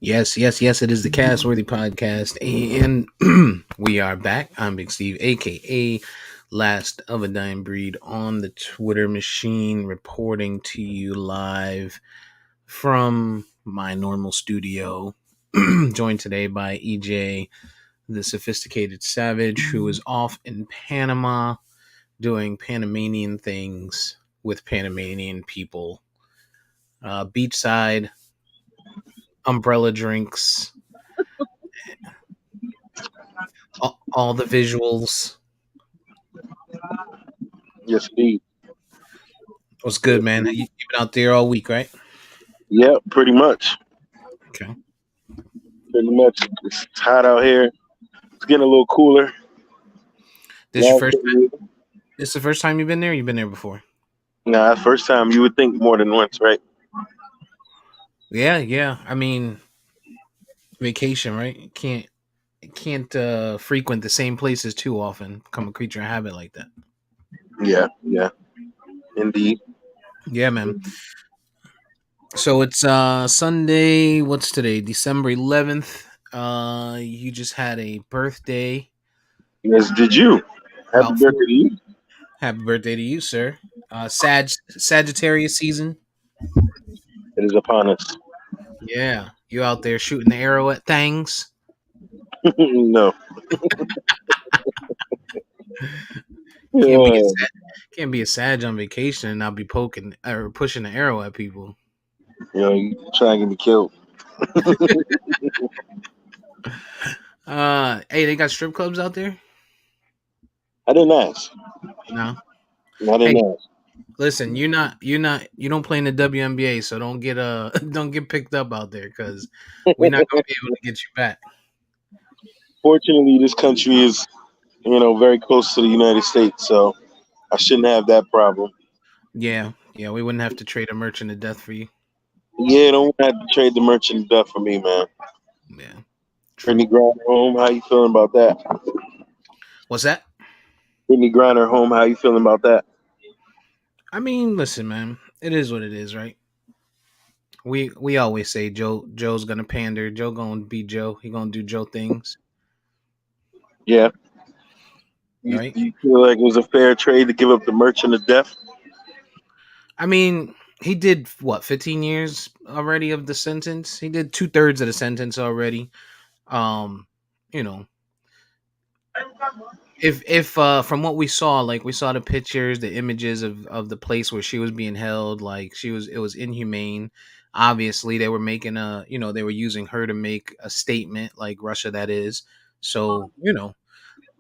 Yes, yes, yes, it is the Castworthy Podcast. And we are back. I'm Big Steve, aka Last of a Dying Breed, on the Twitter machine, reporting to you live from my normal studio. Joined today by EJ, the Sophisticated Savage, who is off in Panama doing Panamanian things with Panamanian people. Beachside, umbrella drinks, all the visuals. Yes, indeed. What's good, man? You been out there all week, right? Yeah, pretty much. Okay. Pretty much. It's hot out here. It's getting a little cooler. This your Last first? day, This the first time you've been there? You've been there before? nah, first time you would think more than once, right? Yeah, yeah. I mean, vacation, right? You can't frequent the same places too often. Become a creature of habit like that. Yeah, yeah, indeed. Yeah, man. So it's Sunday. What's today? December 11th. You just had a birthday. Yes, did you? Happy About four. birthday to you. Happy birthday to you, sir. Sagittarius season. It is upon us. Yeah, you out there shooting the arrow at things. No. Can't be a Yeah, can't be a Sag on vacation and not be poking or pushing the arrow at people. you trying to get me killed. Hey, they got strip clubs out there? I didn't ask. No. I didn't Hey, ask. listen, you don't play in the WNBA, so don't get don't get picked up out there because we're not gonna be able to get you back. Fortunately, this country is, very close to the United States, so I shouldn't have that problem. Yeah, yeah, we wouldn't have to trade a merchant of death for you. Yeah, don't have to trade the merchant death for me, man. Yeah, Brittany true. Griner home, how you feeling about that? What's that? Brittany Griner home, how you feeling about that? I mean, listen, man, it is what it is, right? We always say Joe's gonna pander. Joe gonna be Joe. He gonna do Joe things, Yeah. You, right? you feel like it was a fair trade to give up the merchant of death? I mean, he did what 15 years already of the sentence. He did 2/3 of the sentence already. Um, you know, if from what we saw, like we saw the pictures, the images of the place where she was being held, like it was inhumane. Obviously, they were making they were using her to make a statement, like Russia, that is. So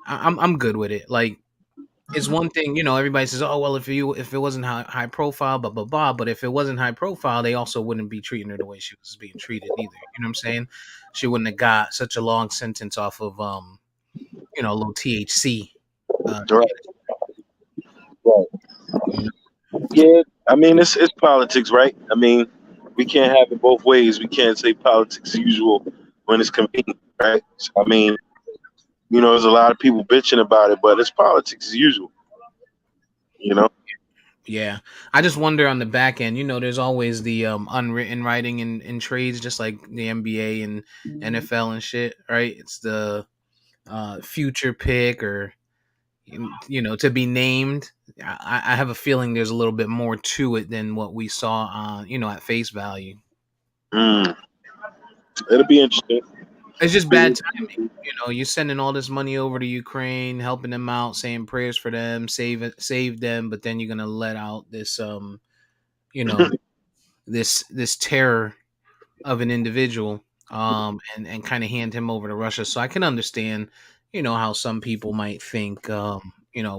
I'm good with it. Like it's one thing, everybody says, "Oh, well, if it wasn't high profile, blah blah blah." But if it wasn't high profile, they also wouldn't be treating her the way she was being treated either. You know what I'm saying? She wouldn't have got such a long sentence off of a little THC. Right, right. Yeah, I mean it's politics, right? I mean, we can't have it both ways. We can't say politics as usual when it's convenient, right? So, I mean, there's a lot of people bitching about it, but it's politics as usual, you know? Yeah, I just wonder on the back end. There's always the unwritten writing in trades, just like the NBA and NFL and shit, right? It's the future pick or to be named. I have a feeling there's a little bit more to it than what we saw on at face value. Mm, it'll be interesting. It's just bad timing. You're sending all this money over to Ukraine, helping them out, saying prayers for them, save them, but then you're gonna let out this you know, this terror of an individual, and kind of hand him over to Russia. So I can understand, how some people might think, it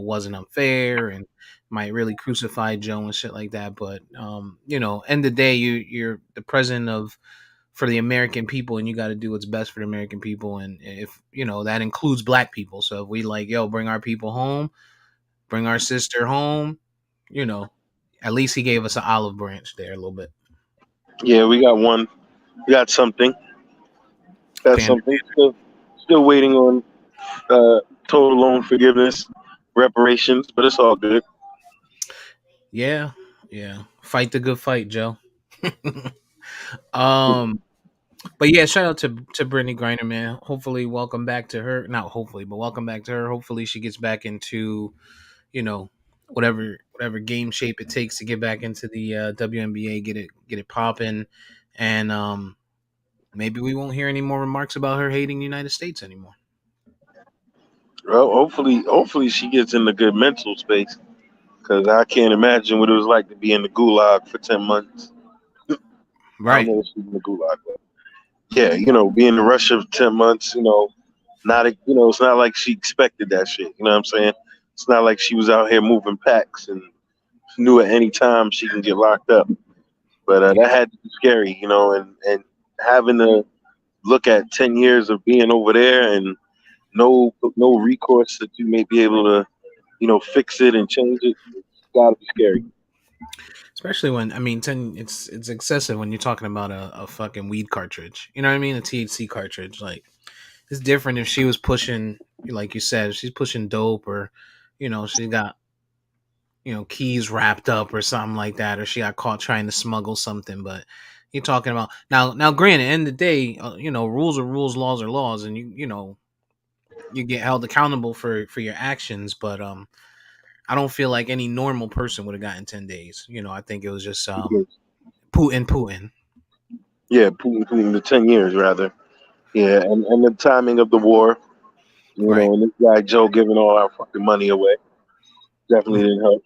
wasn't unfair and might really crucify Joe and shit like that. But end of the day, you're the president of for the American people, and you got to do what's best for the American people. And if that includes black people, so if we like, yo, bring our people home, bring our sister home, you know, at least he gave us an olive branch there a little bit. Yeah, we got one. We got something. Got Panda. something. Still waiting on uh, total loan forgiveness, reparations, but it's all good. Yeah, yeah. Fight the good fight, Joe. um, But yeah, shout out to Brittany Griner, man. Hopefully, welcome back to her. Not hopefully, but welcome back to her. Hopefully, she gets back into, you know, whatever game shape it takes to get back into the WNBA, get it popping, and maybe we won't hear any more remarks about her hating the United States anymore. Well, hopefully she gets in the good mental space because I can't imagine what it was like to be in the gulag for 10 months. I don't Right. know if she's in the gulag, but yeah, being in Russia for 10 months, it's not like she expected that shit. You know what I'm saying? It's not like she was out here moving packs and knew at any time she can get locked up. But that had to be scary, and having to look at 10 years of being over there and no recourse that you may be able to, fix it and change it. It's gotta be scary. Especially when I mean, it's excessive when you're talking about a fucking weed cartridge. You know what I mean? A THC cartridge. Like it's different if she was pushing, like you said, if she's pushing dope or, she got keys wrapped up or something like that, or she got caught trying to smuggle something. But you're talking about now. Granted, end of the day, rules are rules, laws are laws, and you get held accountable for your actions. But I don't feel like any normal person would have gotten 10 days. I think it was just Putin. Yeah, Putin the 10 years rather. Yeah, and the timing of the war, Right. and this guy Joe giving all our fucking money away definitely didn't help.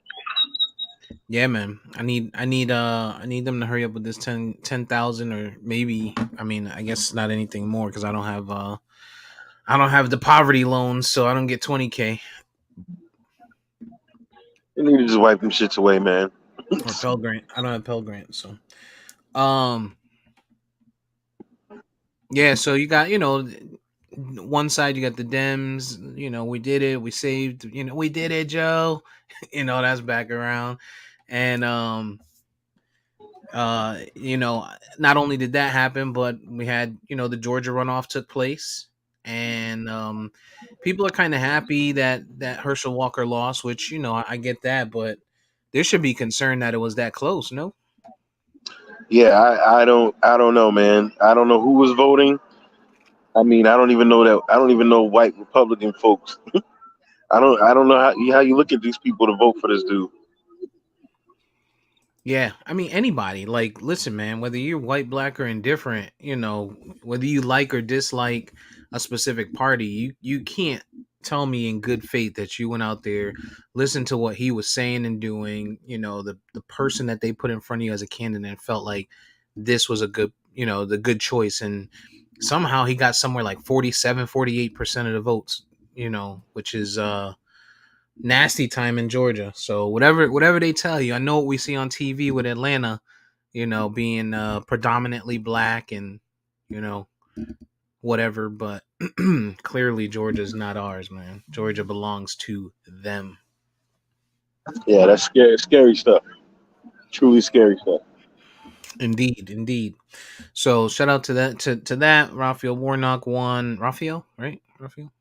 Yeah, man. I need them to hurry up with this 10,000 or maybe I mean, I guess not anything more because I don't have the poverty loans, so I don't get 20K They need to just wipe them shits away, man. or Pell Grant. I don't have Pell Grant, so um yeah, so you got, one side you got the Dems, we did it, we saved, we did it, Joe. That's back around. And not only did that happen, but we had, the Georgia runoff took place, and people are kind of happy that Herschel Walker lost, which I get that, but there should be concern that it was that close. No. Yeah, I don't know, man. I don't know who was voting. I mean, I don't even know that. I don't even know white Republican folks. I don't know how you look at these people to vote for this dude. Yeah, I mean anybody. Like, listen, man, whether you're white, black, or indifferent, whether you like or dislike a specific party, you can't tell me in good faith that you went out there, listened to what he was saying and doing, the person that they put in front of you as a candidate and felt like this was a good, the good choice. And somehow he got somewhere like 47, 48% of the votes, which is nasty time in Georgia. So whatever they tell you, I know what we see on TV with Atlanta, being predominantly black and you know whatever, but clearly Georgia's not ours, man. Georgia belongs to them. Yeah, that's scary stuff. Truly scary stuff. Indeed, indeed. So shout out to that. Raphael Warnock won. Raphael, right? Raphael.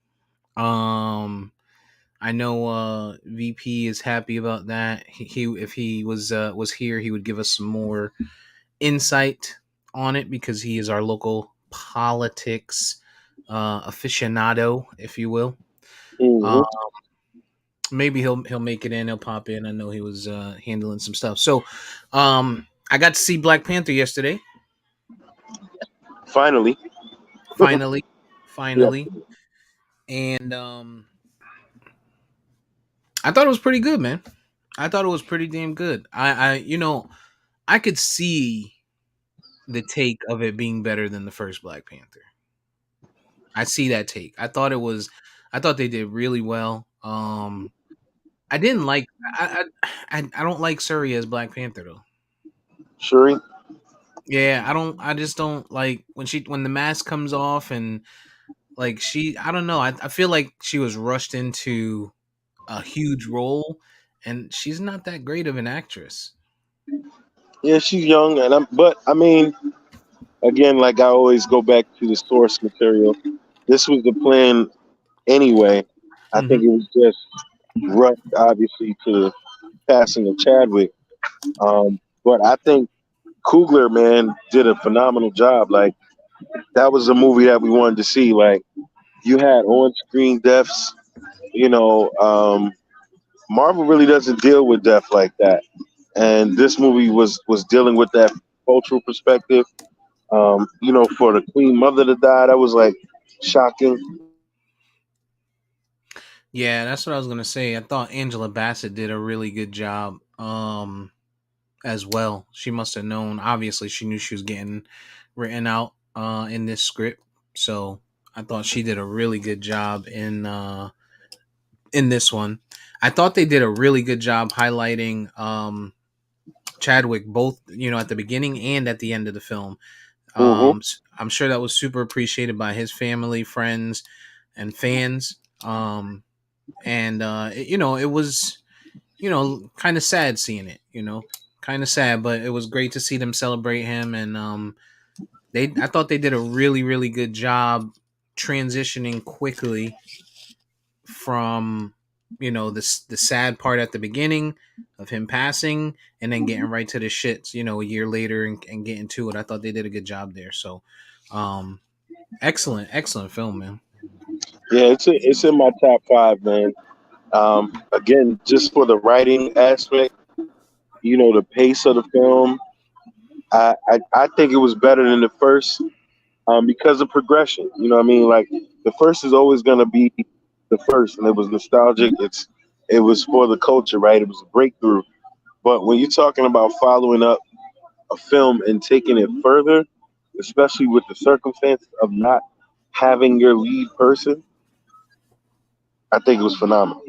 I know VP is happy about that. He if he was here, he would give us some more insight on it because he is our local politics aficionado, if you will. Hmm. Uh, maybe he'll make it in. He'll pop in. I know he was handling some stuff. So, I got to see Black Panther yesterday. Finally. Finally, Yeah. finally, and I thought it was pretty good, man. I thought it was pretty damn good. I could see the take of it being better than the first Black Panther. I see that take. I thought they did really well. I didn't like I don't like Suri as Black Panther though. Shuri. Yeah, I just don't like when the mask comes off and like I don't know. I feel like she was rushed into a huge role and she's not that great of an actress. Yeah, she's young, but I mean, again, like I always go back to the source material. This was the plan anyway. I Hmm. think it was just rushed, obviously, to the passing of Chadwick. But I think Coogler, man, did a phenomenal job. Like that was a movie that we wanted to see. Like you had on screen deaths. You know, Marvel really doesn't deal with death like that, and this movie was dealing with that cultural perspective. You know, for the Queen Mother to die, that was like shocking. Yeah, that's what I was gonna say. I thought Angela Bassett did a really good job. As well. She must have known. Obviously, she knew she was getting written out in this script. So I thought she did a really good job in this one. I thought they did a really good job highlighting Chadwick both, at the beginning and at the end of the film. Hmm. I'm sure that was super appreciated by his family, friends, and fans. And it was, kind of sad seeing it. Kind of sad, but it was great to see them celebrate him. And I thought they did a really, really good job transitioning quickly from the sad part at the beginning of him passing, and then getting right to the shits a year later, and getting to it. I thought they did a good job there. So um excellent film, man. Yeah, it's in my top five, man. Again, just for the writing aspect, you know, the pace of the film, I think it was better than the first, because of progression. You know what I mean? Like the first is always gonna be the first, and it was nostalgic. It was for the culture, right? It was a breakthrough. But when you're talking about following up a film and taking it further, especially with the circumstance of not having your lead person, I think it was phenomenal.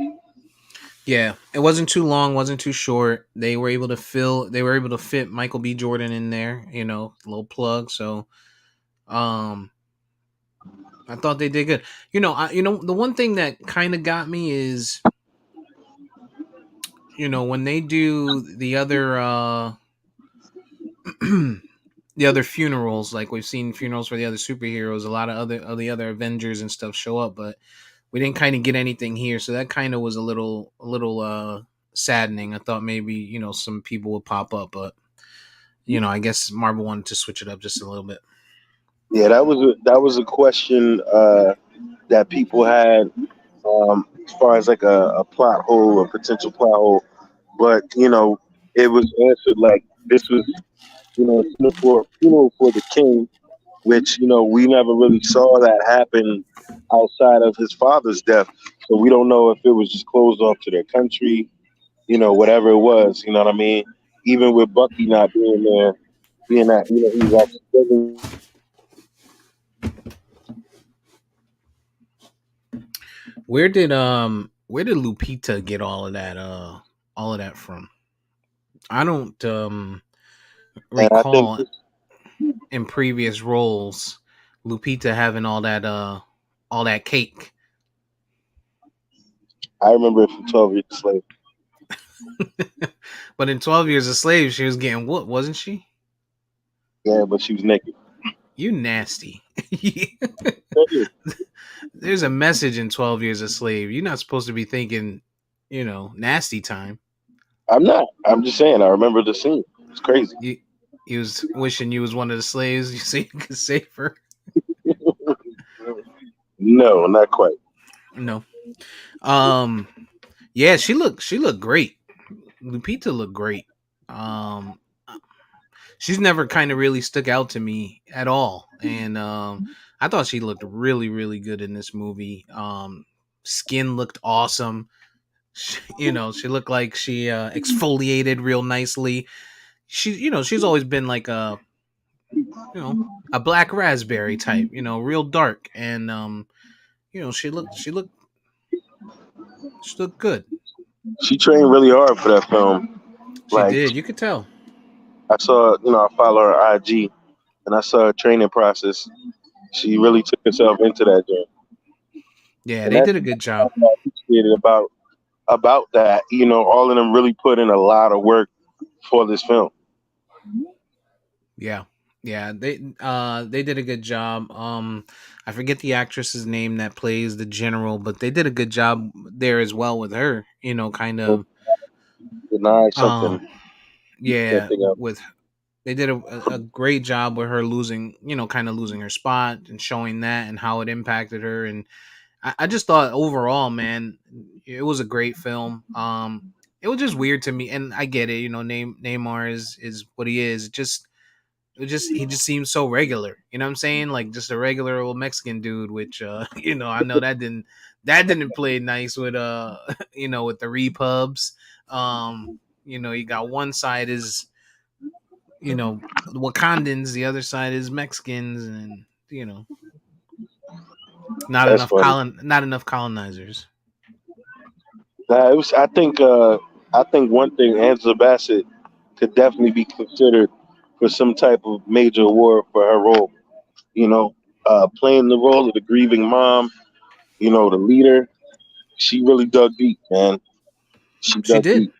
Yeah, it wasn't too long, wasn't too short. They were able to fit Michael B. Jordan in there, little plug. So um I thought they did good. The one thing that kind of got me is, when they do the other funerals, like we've seen funerals for the other superheroes, a lot of the other Avengers and stuff show up, but we didn't kind of get anything here, so that kind of was a little saddening. I thought maybe some people would pop up, but I guess Marvel wanted to switch it up just a little bit. Yeah, that was a question that people had, as far as like a plot hole, a potential plot hole. But you know, it was answered like this was, you know, funeral for the king, which you know we never really saw that happen outside of his father's death. So we don't know if it was just closed off to their country, you know, whatever it was. You know what I mean? Even with Bucky not being there, being that you know he was actually Where did Lupita get all of that from? I don't and I think recall in previous roles Lupita having all that cake. I remember it from 12 Years a Slave. But in 12 Years a Slave, she was getting whooped, wasn't she? Yeah, but she was naked. You nasty. There's a message in 12 Years a Slave. You're not supposed to be thinking, nasty time. I'm not. I'm just saying. I remember the scene. It's crazy. You, he was wishing you was one of the slaves, so you could save her. No, not quite. No. Um, yeah, she looked great. Lupita looked great. Um, she's never kind of really stuck out to me at all, and I thought she looked really, really good in this movie. Skin looked awesome. She looked like she exfoliated real nicely. She's always been like a black raspberry type, real dark, and she looked good. She trained really hard for that film. She Like did. You could tell. I saw, you know, I follow her IG, and I saw her training process. She really took herself into that job, Yeah, and they that's did a good job. what I appreciated about that. You know, all of them really put in a lot of work for this film. Yeah. Yeah, they did a good job. I forget the actress's name that plays the general, but they did a good job there as well with her. Kind of Deny um something. Can't yeah, think of. with they did a great job with her losing, kind of losing her spot and showing that and how it impacted her. And I just thought overall, man, it was a great film. It was just weird to me, and I get it. Neymar is what he is. He just seems so regular. You know what I'm saying? Like just a regular old Mexican dude, which I know that didn't play nice with with the repubs. You got one side is Wakandans, the other side is Mexicans, and That's funny. not enough colonizers. Nah, it was. I think one thing Angela Bassett could definitely be considered for some type of major award for her role. You know, playing the role of the grieving mom. The leader. She really dug deep, man. She She dug did. deep.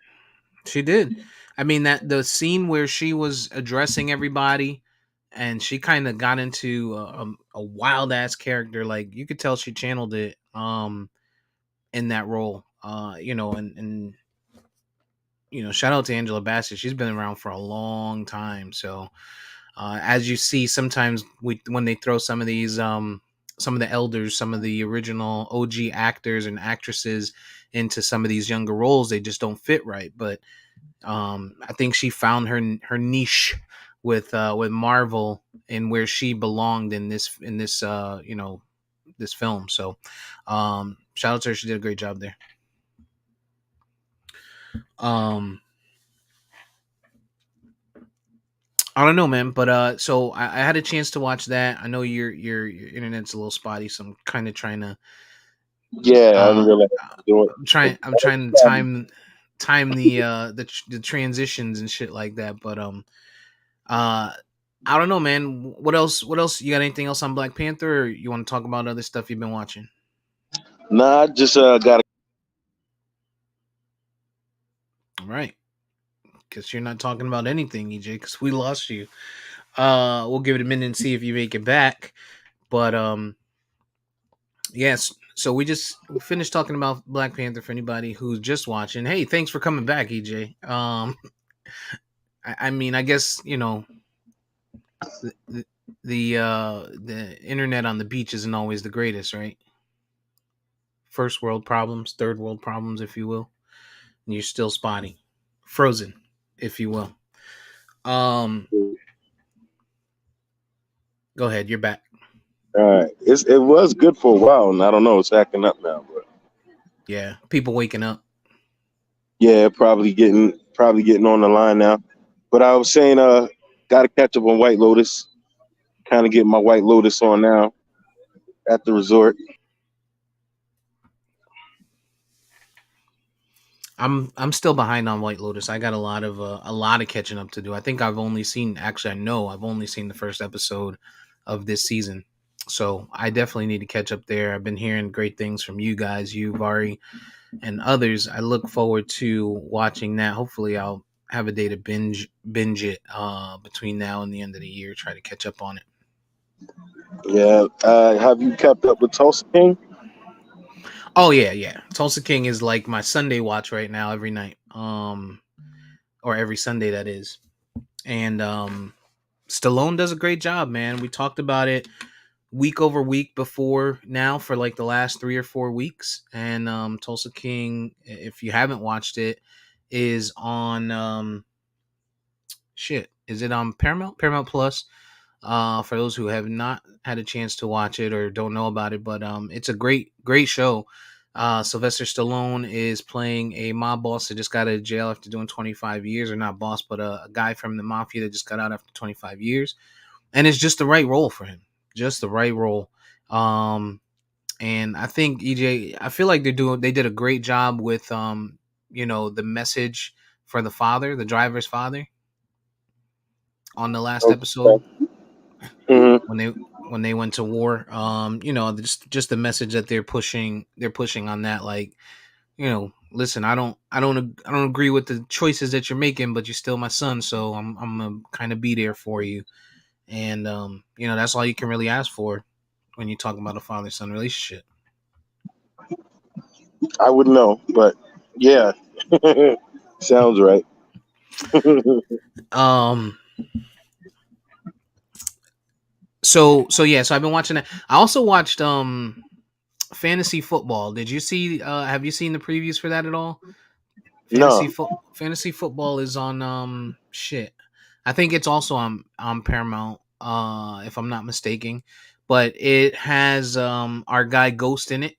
She did. I mean that the scene where she was addressing everybody and she kind of got into a wild ass character, like you could tell she channeled it in that role. And shout out to Angela Bassett. She's been around for a long time. So as you see, sometimes when they throw some of the elders, some of the original OG actors and actresses into some of these younger roles, they just don't fit right. But I think she found her niche with Marvel and where she belonged in this film. So shout out to her. She did a great job there. Um, I don't know, man, but so I had a chance to watch that. I know your internet's a little spotty, so I'm kind of trying to Yeah, I didn't uh, realize doing. I'm trying to time the transitions and shit like that. But uh, I don't know, man. What else? What else? You got anything else on Black Panther, or you want to talk about other stuff you've been watching? Nah, I just got. All right, because you're not talking about anything, EJ, because we lost you. We'll give it a minute and see if you make it back. But yes. So we finished talking about Black Panther for anybody who's just watching. Hey, thanks for coming back, EJ. I mean, I guess the, the the internet on the beach isn't always the greatest, right? First world problems, third world problems, if you will. And you're still spotty, frozen, if you will. Um, Go ahead, you're back. All right, it was good for a while, and I don't know, it's acting up now, but Yeah, people waking up. yeah, probably getting on the line now. But I was saying, got to catch up on White Lotus. Kind of getting my White Lotus on now at the resort. I'm still behind on White Lotus. I got a lot of catching up to do. I think I know I've only seen the first episode of this season. So I definitely need to catch up there. I've been hearing great things from you guys, you, Vari, and others. I look forward to watching that. Hopefully I'll have a day to binge it between now and the end of the year, try to catch up on it. Yeah. Have you kept up with Tulsa King? Oh yeah, yeah. Tulsa King is like my Sunday watch right now every night. Or every Sunday that is. And Stallone does a great job, man. We talked about it week over week before now for like the last 3 or 4 weeks. And Tulsa King, if you haven't watched it, is on shit. Is it on Paramount? Paramount Plus. For those who have not had a chance to watch it or don't know about it, but it's a great show. Sylvester Stallone is playing a mob boss that just got out of jail after doing 25 years, or not boss, but a guy from the mafia that just got out after 25 years, and it's just the right role for him, just the right role. And I think EJ, I feel like they did a great job with the message for the father, the driver's father, on the last episode Okay. Hmm. when they went to war. Just the message that they're pushing on that, like, listen, I don't agree with the choices that you're making, but you're still my son, so I'm gonna kind of be there for you. And that's all you can really ask for when you talk about a father son relationship. I wouldn't know, but yeah, sounds right. Um So yeah, so I've been watching that. I also watched fantasy football. Did you see have you seen the previews for that at all? No. Fantasy football is on shit. I think it's also on Paramount if I'm not mistaken. But it has our guy Ghost in it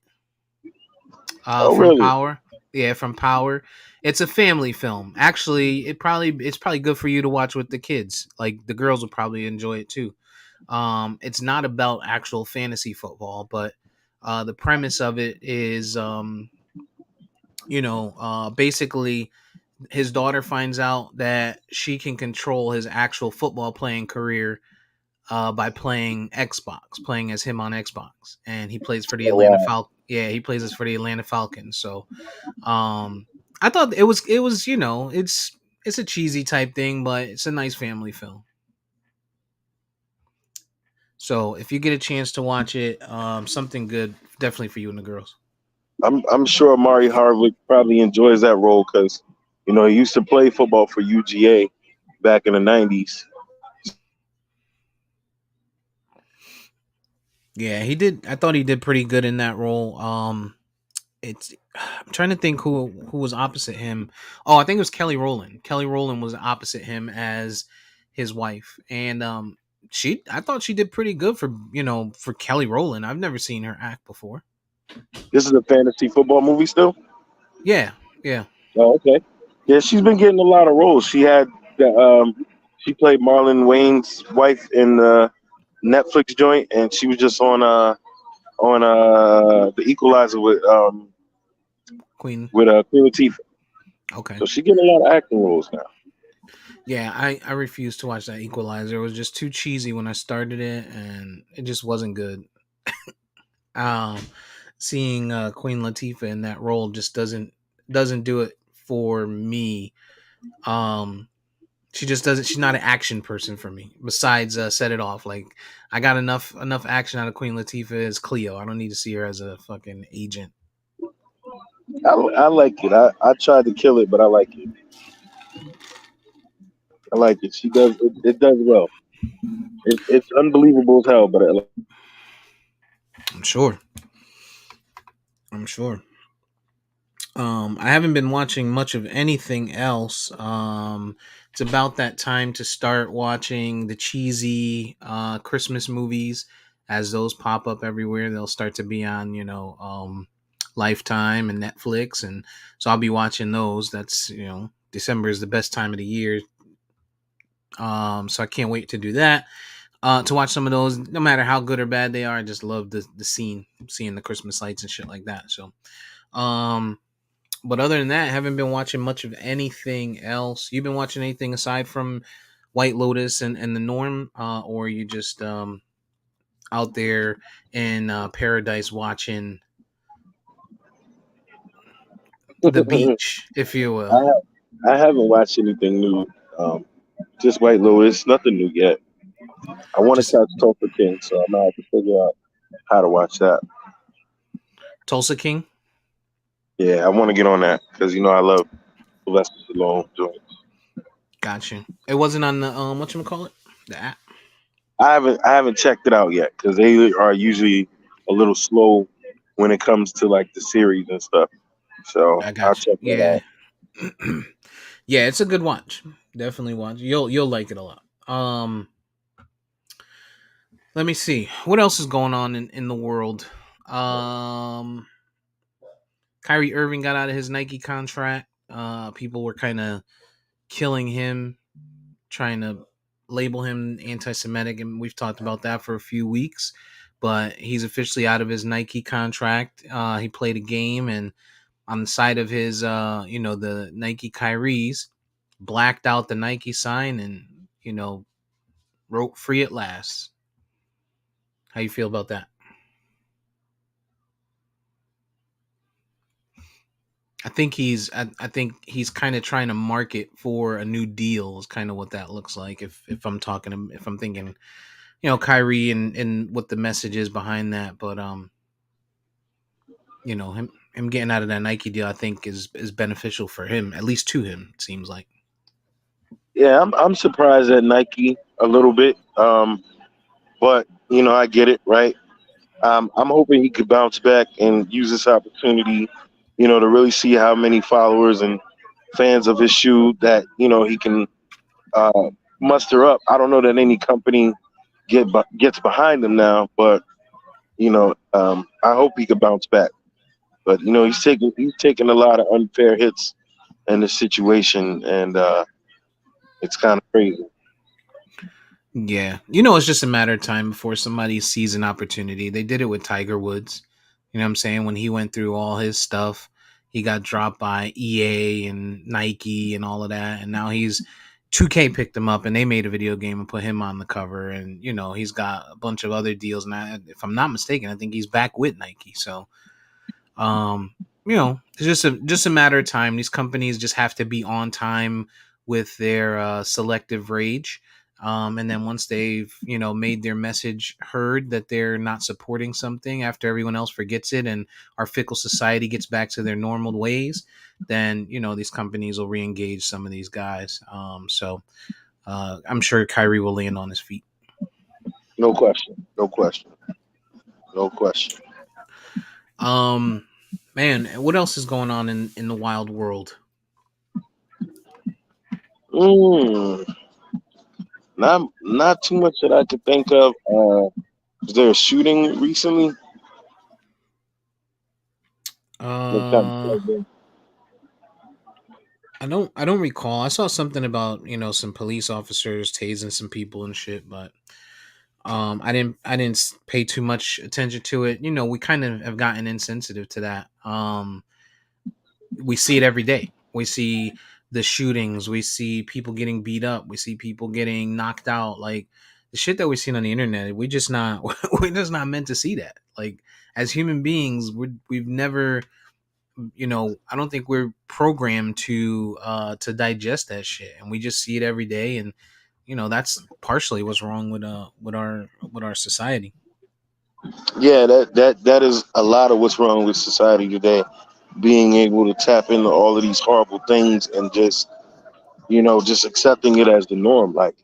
Oh, from really? Power. Yeah, from Power. It's a family film. Actually, it's probably good for you to watch with the kids. Like the girls will probably enjoy it too. It's not about actual fantasy football, but the premise of it is basically his daughter finds out that she can control his actual football playing career by playing Xbox, playing as him on Xbox, and he plays for the Oh, Atlanta wow. Falcons. Yeah, he plays us for the Atlanta Falcons. So, I thought it was it's a cheesy type thing, but it's a nice family film. So if you get a chance to watch it, something good definitely for you and the girls. I'm sure Mari Harvick probably enjoys that role because, he used to play football for UGA back in the '90s. Yeah, he did. I thought he did pretty good in that role. It's I'm trying to think who was opposite him. Oh, I think it was Kelly Rowland. Kelly Rowland was opposite him as his wife, and I thought she did pretty good for for Kelly Rowland. I've never seen her act before. This is a fantasy football movie still. Yeah, yeah. Oh, okay. Yeah, she's been getting a lot of roles. She played Marlon Wayne's wife in the Netflix joint, and she was just on the Equalizer Queen. with Queen Latifah. Okay. So she getting a lot of acting roles now. Yeah, I refused to watch that Equalizer. It was just too cheesy when I started it, and it just wasn't good. Um, Seeing Queen Latifah in that role just doesn't do it for me. Um, she just doesn't. She's not an action person for me. Besides, Set It Off. Like I got enough action out of Queen Latifah as Cleo. I don't need to see her as a fucking agent. I like it. I tried to kill it, but I like it. I like it. She does it does well. It's unbelievable as hell, but I'm sure. I'm sure. I haven't been watching much of anything else. It's about that time to start watching the cheesy Christmas movies as those pop up everywhere. They'll start to be on, Lifetime and Netflix, and so I'll be watching those. That's December is the best time of the year. So I can't wait to do that. To watch some of those, no matter how good or bad they are, I just love the scene, seeing the Christmas lights and shit like that. So, um, but other than that, I haven't been watching much of anything else. You've been watching anything aside from White Lotus and The Norm, or are you just out there in paradise watching the beach, if you will? I I haven't watched anything new. Um, just White Lotus, nothing new yet. I want to Just catch Tulsa King, so I'm gonna have to figure out how to watch that. Tulsa King. Yeah, I want to get on that because I love Sylvester Stallone joints. Gotcha. It wasn't on the what you call it, the app. I haven't checked it out yet because they are usually a little slow when it comes to like the series and stuff. So I I'll got you. check that Yeah, out. yeah. It's a good watch. Definitely watch. You'll like it a lot. Let me see what else is going on in the world. Um, Kyrie Irving got out of his Nike contract. People were kind of killing him, trying to label him anti-Semitic, and we've talked about that for a few weeks. But he's officially out of his Nike contract. He played a game, and on the side of his, the Nike Kyrie's, blacked out the Nike sign, and wrote "Free at Last." How you feel about that? I think he's kind of trying to market for a new deal. Is kind of what that looks like. If I'm thinking, Kyrie and what the message is behind that. But him getting out of that Nike deal, I think is beneficial for him, at least to him. It seems like. Yeah, I'm surprised at Nike a little bit. But I get it, right? I'm hoping he could bounce back and use this opportunity, to really see how many followers and fans of his shoe that he can uh, muster up. I don't know that any company gets behind him now, but I hope he could bounce back. But he's taking a lot of unfair hits in this situation, and it's kind of crazy. Yeah. It's just a matter of time before somebody sees an opportunity. They did it with Tiger Woods. You know what I'm saying? When he went through all his stuff, he got dropped by EA and Nike and all of that. And now 2K picked him up and they made a video game and put him on the cover. And, he's got a bunch of other deals. And if I'm not mistaken, I think he's back with Nike. So, um, it's just a matter of time. These companies just have to be on time with their selective rage. And then once they've made their message heard that they're not supporting something after everyone else forgets it and our fickle society gets back to their normal ways, then these companies will re-engage some of these guys. So I'm sure Kyrie will land on his feet. No question. No question. No question. Man, what else is going on in the wild world? Mm, not too much that I could think of. Was there a shooting recently? Uh, I don't recall. I saw something about some police officers tasing some people and shit, but I didn't pay too much attention to it. We kind of have gotten insensitive to that. We see it every day. We see the shootings. We see people getting beat up. We see people getting knocked out. Like the shit that we've seen on the internet. We're just not meant to see that. Like as human beings, we've never. I don't think we're programmed to digest that shit, and we just see it every day. And that's partially what's wrong with our society. Yeah, that is a lot of what's wrong with society today. Being able to tap into all of these horrible things and just accepting it as the norm, like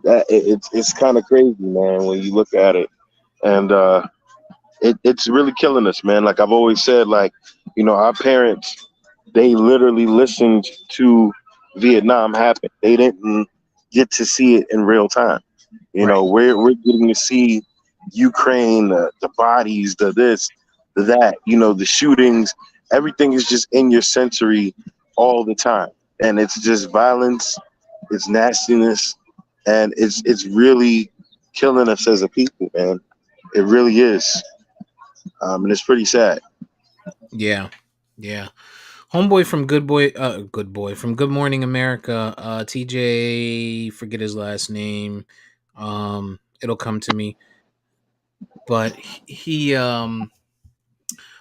that. It's kind of crazy, man, when you look at it, and it's really killing us, man. Like I've always said, like our parents, they literally listened to Vietnam happen. They didn't get to see it in real time. Right. We're getting to see Ukraine, the bodies, the this, the that, the shootings. Everything is just in your sensory all the time, and it's just violence, it's nastiness, and it's really killing us as a people, man. It really is, and it's pretty sad. Yeah. Yeah. Homeboy from Good Boy from Good Morning America, TJ, forget his last name. It'll come to me. But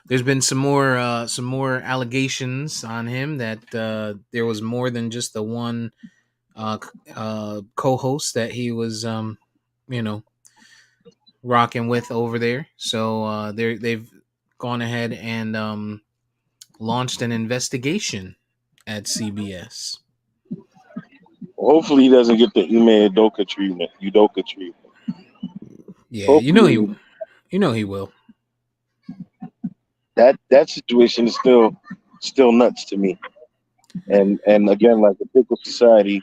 there's been some more allegations on him that there was more than just the one co-host that he was you know rocking with over there. So they've gone ahead and launched an investigation at CBS. Hopefully, he doesn't get the Ime Udoka treatment. Udoka treatment. Yeah, Hopefully, he will. that situation is still nuts to me. And again, like the pickle society,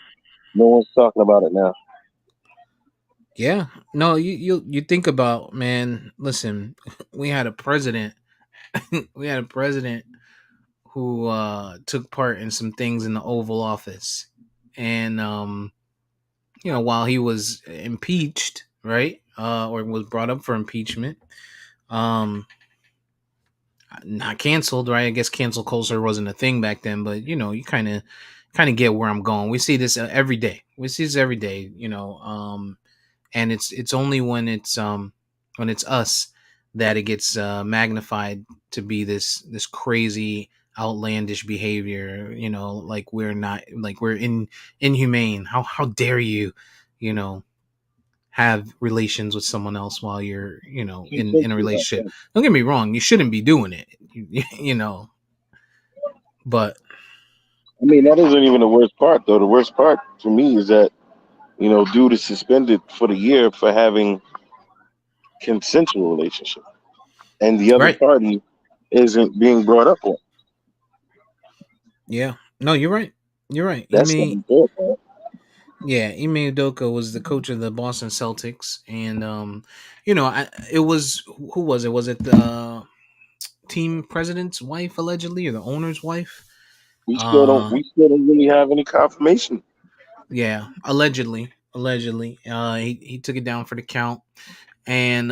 no one's talking about it now. Yeah. No, you think about, man, listen, we had a president we had a president who took part in some things in the Oval Office. And while he was impeached, right? Or was brought up for impeachment, um not canceled, right? I guess cancel culture wasn't a thing back then, but you kind of get where I'm going. We see this every day. We see this every day, and it's only when it's us that it gets magnified to be this crazy outlandish behavior, like we're not, like we're inhumane. How dare you, you know have relations with someone else while you're in a relationship. Don't get me wrong, you shouldn't be doing it. you know but I mean, that isn't even the worst part, though. The worst part for me is that dude is suspended for the year for having consensual relationship, and the other Right. party isn't being brought up on. Yeah. No, you're right. You're right. That's not important. Yeah, Ime Udoka was the coach of the Boston Celtics, and it was who was it? Was it the team president's wife allegedly, or the owner's wife? Uh, We still don't really have any confirmation. yeah, allegedly. He took it down for the count, and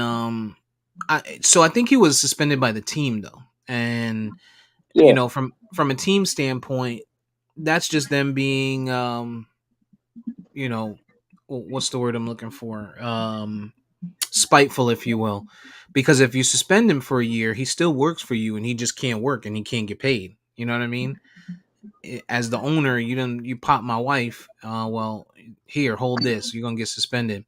so I think he was suspended by the team though, and Yeah, from a team standpoint, that's just them being you know what's the word I'm looking for? Spiteful, if you will, because if you suspend him for a year, he still works for you, and he just can't work and he can't get paid. You know what I mean? As the owner, you pop my wife. Well, here, hold this. You're gonna get suspended.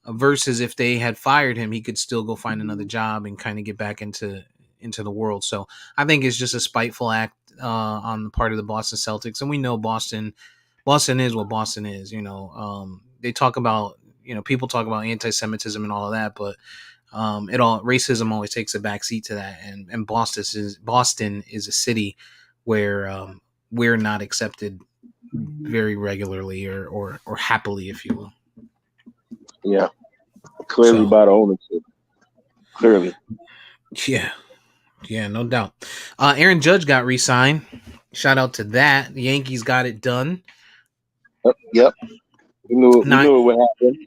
Versus if they had fired him, he could still go find another job and kind of get back into the world. So I think it's just a spiteful act on the part of the Boston Celtics, and we know Boston is what Boston is. They talk about people talk about anti-Semitism and all of that, but it all racism always takes a backseat to that, and Boston is a city where we're not accepted very regularly or happily, if you will. yeah, clearly So by the ownership. Clearly, yeah, yeah, no doubt. Aaron Judge got re-signed. Shout out to that. The Yankees got it done. yep. We Nine knew it would happen.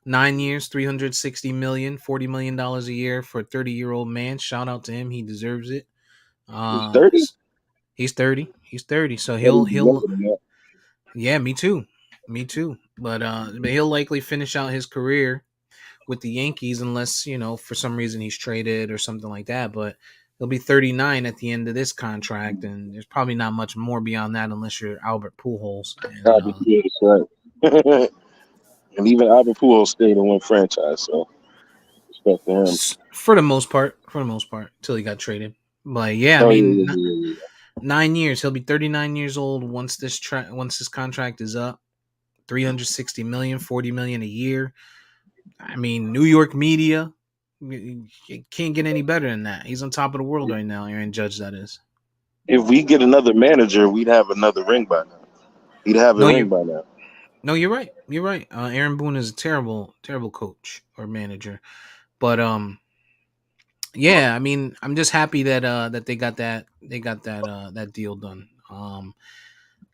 9 years, 360 million, $40 million a year for a 30-year-old man. Shout out to him. He deserves it. He's 30. He's 30. He's 30. So Thought he he'll was he'll younger than that. yeah, me too. Me too. But he'll likely finish out his career with the Yankees unless, for some reason he's traded or something like that. But he'll be 39 at the end of this contract, and there's probably not much more beyond that unless you're Albert Pujols. And Albert Pujols, right? And even Albert Pujols stayed in one franchise, so respect to him. for the most part, till he got traded. But yeah, I Oh mean, yeah, yeah, 9 years. He'll be 39 years old once this contract is up. 360 million, 40 million a year. I mean, New York media, you can't get any better than that. He's on top of the world right now, Aaron Judge, that is. If we get another manager, we'd have another ring by now. He'd have the No, ring you by now. no, you're right. You're right. Aaron Boone is a terrible, terrible coach or manager. But yeah, I mean, I'm just happy that they got that deal done.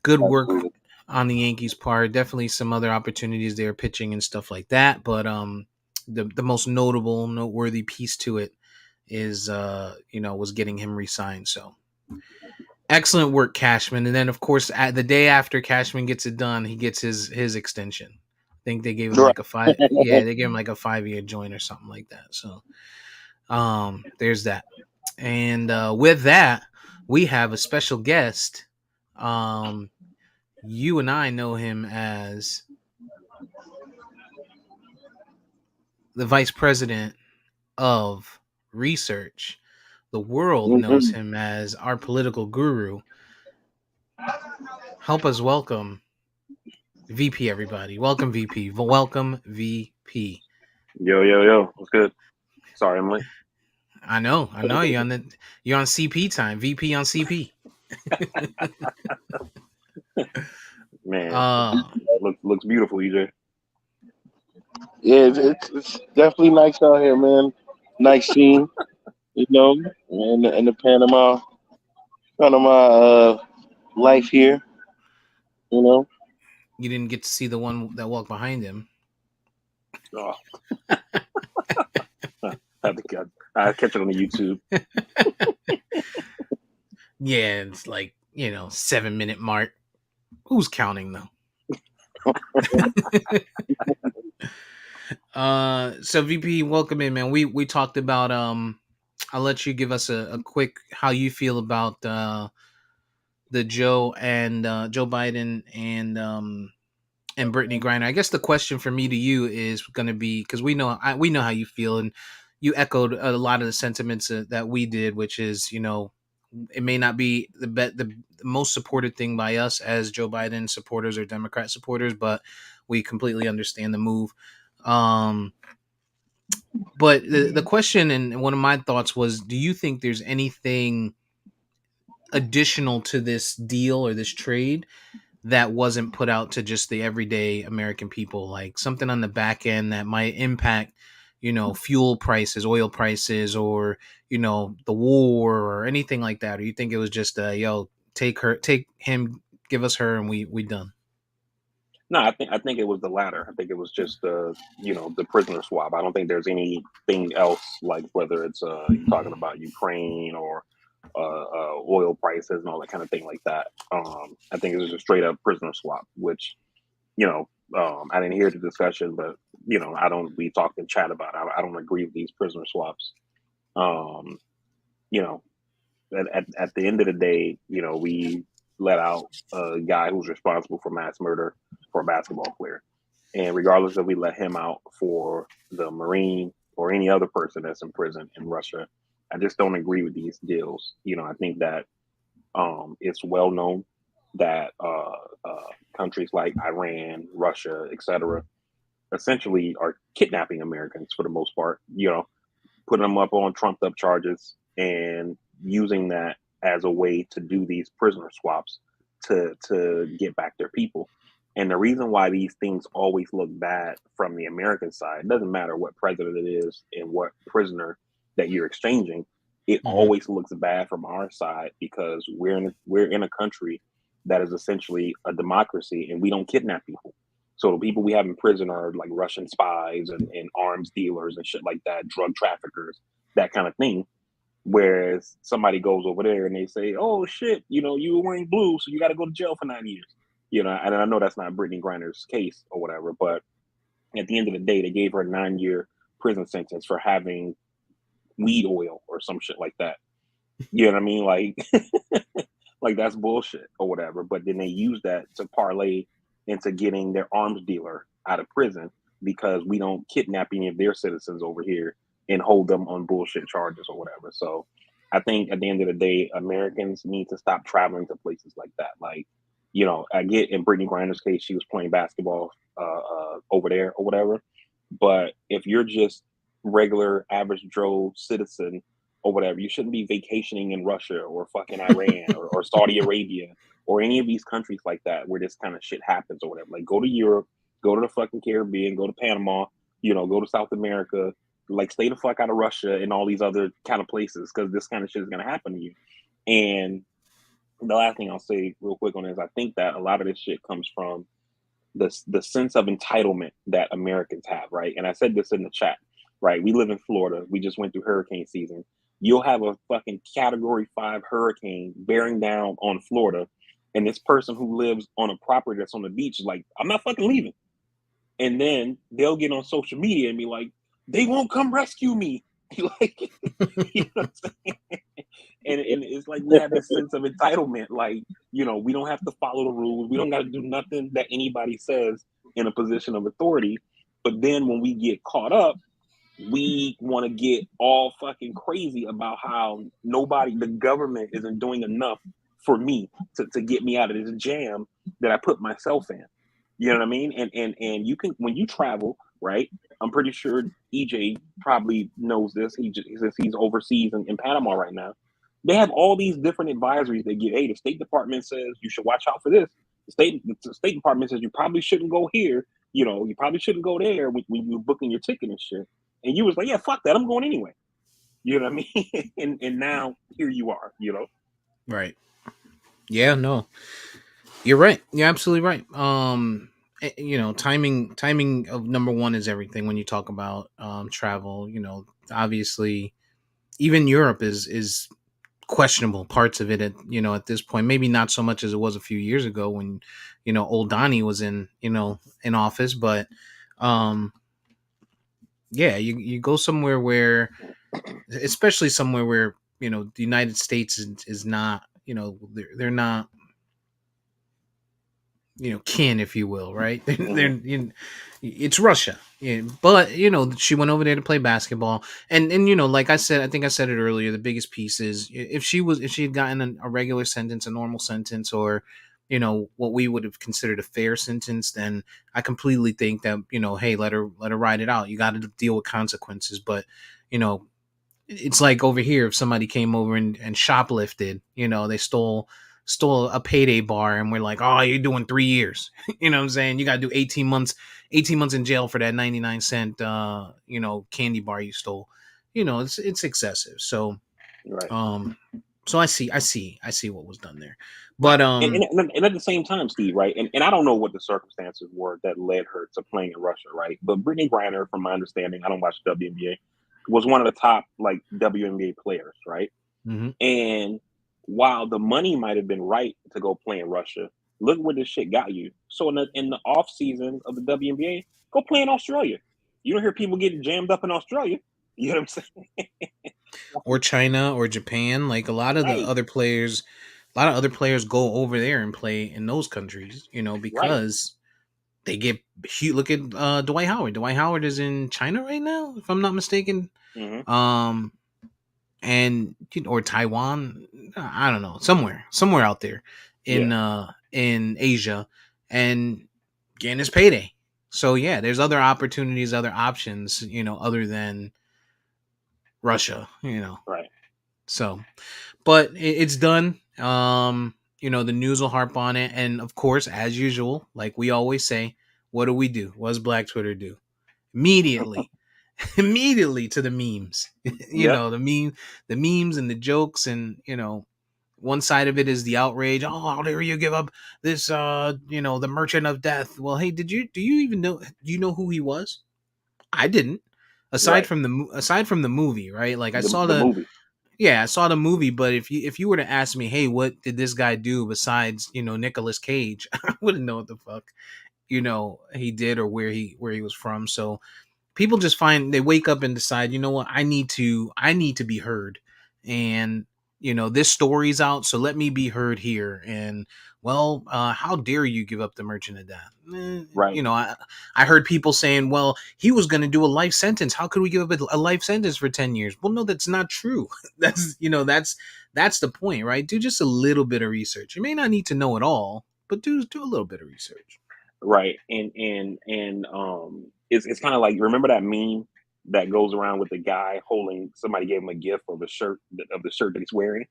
Good work Absolutely. on the Yankees' part. Definitely some other opportunities there, pitching and stuff like that. But the most noteworthy piece to it is was getting him re-signed. So excellent work, Cashman. And then of course at the day after Cashman gets it done, he gets his extension. I think they gave him Right. like a five. Yeah, they gave him like a 5-year joint or something like that. So there's that. And with that, we have a special guest. You and I know him as the vice president of research. The world knows Mhm. him as our political guru. Help us welcome VP, everybody. Welcome, VP. Welcome, VP. Yo, yo, yo. What's good? Sorry, I'm late. I know. You're on CP time. VP on CP. Man, Uh looks beautiful, EJ. Yeah, it's definitely nice out here, man. Nice scene, and the Panama life here, you know. you didn't get to see the one that walked behind him. Oh, I catch it on the YouTube. Yeah, it's like 7-minute mark. Who's counting though? So VP, welcome in, man. We talked about I'll let you give us a quick how you feel about the Joe Biden and Brittany Griner. I guess the question for me to you is going to be because we know how you feel, and you echoed a lot of the sentiments that we did, which is it may not be the most supported thing by us as Joe Biden supporters or Democrat supporters, but we completely understand the move. Um, But the question and one of my thoughts was, do you think there's anything additional to this deal or this trade that wasn't put out to just the everyday American people, like something on the back end that might impact, fuel prices, oil prices, or, the war or anything like that? Or you think it was just yo, take him, give us her, and we done? No, I think it was the latter. I think it was just the prisoner swap. I don't think there's anything else, like whether it's you're talking about Ukraine or oil prices and all that kind of thing like that. I think it was a straight up prisoner swap, which I didn't hear the discussion, but I don't. We talked in chat about. I don't agree with these prisoner swaps. Um, you know, at the end of the day, we let out a guy who's responsible for mass murder for a basketball player. And regardless if we let him out for the Marine or any other person that's in prison in Russia, I just don't agree with these deals. I think that it's well known that countries like Iran, Russia, etc., essentially are kidnapping Americans for the most part. Putting them up on trumped up charges and using that as a way to do these prisoner swaps to get back their people. And the reason why these things always look bad from the American side, it doesn't matter what president it is and what prisoner that you're exchanging, it Mhm. always looks bad from our side because we're in a country that is essentially a democracy and we don't kidnap people. So the people we have in prison are like Russian spies and arms dealers and shit like that, drug traffickers, that kind of thing. Whereas somebody goes over there and they say, "Oh shit, you were wearing blue, so you got to go to jail for 9 years." And I know that's not Brittany Griner's case or whatever, but at the end of the day, they gave her a 9 year prison sentence for having weed oil or some shit like that. You know what I mean? Like, like that's bullshit or whatever. But then they use that to parlay into getting their arms dealer out of prison because we don't kidnap any of their citizens over here and hold them on bullshit charges or whatever. So I think at the end of the day, Americans need to stop traveling to places like that. Like, I get in Brittany Griner's case, she was playing basketball over there or whatever. But if you're just regular average Joe citizen or whatever, you shouldn't be vacationing in Russia or fucking Iran or Saudi Arabia or any of these countries like that where this kind of shit happens or whatever. Like go to Europe, go to the fucking Caribbean, go to Panama, go to South America, like stay the fuck out of Russia and all these other kind of places because this kind of shit is gonna happen to you. And the last thing I'll say real quick on this, I think that a lot of this shit comes from the sense of entitlement that Americans have, right? And I said this in the chat, right? We live in Florida. We just went through hurricane season. You'll have a fucking category 5 hurricane bearing down on Florida, and this person who lives on a property that's on the beach is like, I'm not fucking leaving. And then they'll get on social media and be like, they won't come rescue me. Like, you know what I'm saying? And it's like we have this sense of entitlement. Like, we don't have to follow the rules. We don't got to do nothing that anybody says in a position of authority. But then when we get caught up, we want to get all fucking crazy about how the government isn't doing enough for me to get me out of this jam that I put myself in. You know what I mean? And you can, when you travel, right? I'm pretty sure EJ probably knows this. Since he's overseas in Panama right now, they have all these different advisories they give. Hey, the State Department says you should watch out for this. The State Department says you probably shouldn't go here. You probably shouldn't go there when you're booking your ticket and shit. And you was like, yeah, fuck that, I'm going anyway. You know what I mean? and now here you are. Right. Yeah. No. You're right. You're absolutely right. Timing of number one is everything when you talk about travel. Obviously, even Europe is questionable parts of it at this point. Maybe not so much as it was a few years ago when old Donnie was in office, but um, yeah, you go somewhere where, especially somewhere where the United States is not they're not kin, if you will, right? It's Russia, yeah, but she went over there to play basketball, and like I said, I think I said it earlier. The biggest piece is if she had gotten a regular sentence, a normal sentence, or what we would have considered a fair sentence, then I completely think that, hey, let her ride it out. You got to deal with consequences. But, you know, it's like over here, if somebody came over and shoplifted, they stole a payday bar, and we're like, oh, you're doing 3 years. You know what I'm saying? You got to do 18 months in jail for that 99 cent, candy bar you stole. It's excessive. So, Right. So I see what was done there, but And at the same time, Steve, right? And I don't know what the circumstances were that led her to playing in Russia, right? But Brittany Griner, from my understanding, I don't watch WNBA, was one of the top like WNBA players, right? mhm. And while the money might have been right to go play in Russia, look where this shit got you. So in the off season of the WNBA, go play in Australia. You don't hear people getting jammed up in Australia. You know what I'm saying? Or China or Japan, like a lot of Right, other players go over there and play in those countries, right. because they get huge. Look at Dwight Howard. Dwight Howard is in China right now, if I'm not mistaken. Hmm. Um, and or Taiwan, I don't know, somewhere out there Yeah, in Asia, and getting his payday. So yeah, there's other opportunities, other options, other than Russia. right. So, but it's done. The news will harp on it, and of course, as usual, like we always say, what do we do? What does Black Twitter do? Immediately, immediately to the memes. Yep. The memes and the jokes, and one side of it is the outrage. Oh, how dare you give up this? The Merchant of Death. Well, hey, do you even know? Do you know who he was? I didn't. Right. Aside from the movie, right? Like The movie. I saw the movie, but if you were to ask me, hey, what did this guy do besides Nicolas Cage, I wouldn't know what the fuck he did, or where he was from. So people just they wake up and decide, you know what, I need to be heard, and this story's out, so let me be heard here. And well, how dare you give up the Merchant of Death? Right. I heard people saying, well, he was going to do a life sentence. How could we give up a life sentence for 10 years? Well, no, that's not true. That's the point, right? Do just a little bit of research. You may not need to know it all, but do a little bit of research. Right. And it's kind of like, remember that meme that goes around with the guy holding, somebody gave him a gift of the shirt that he's wearing,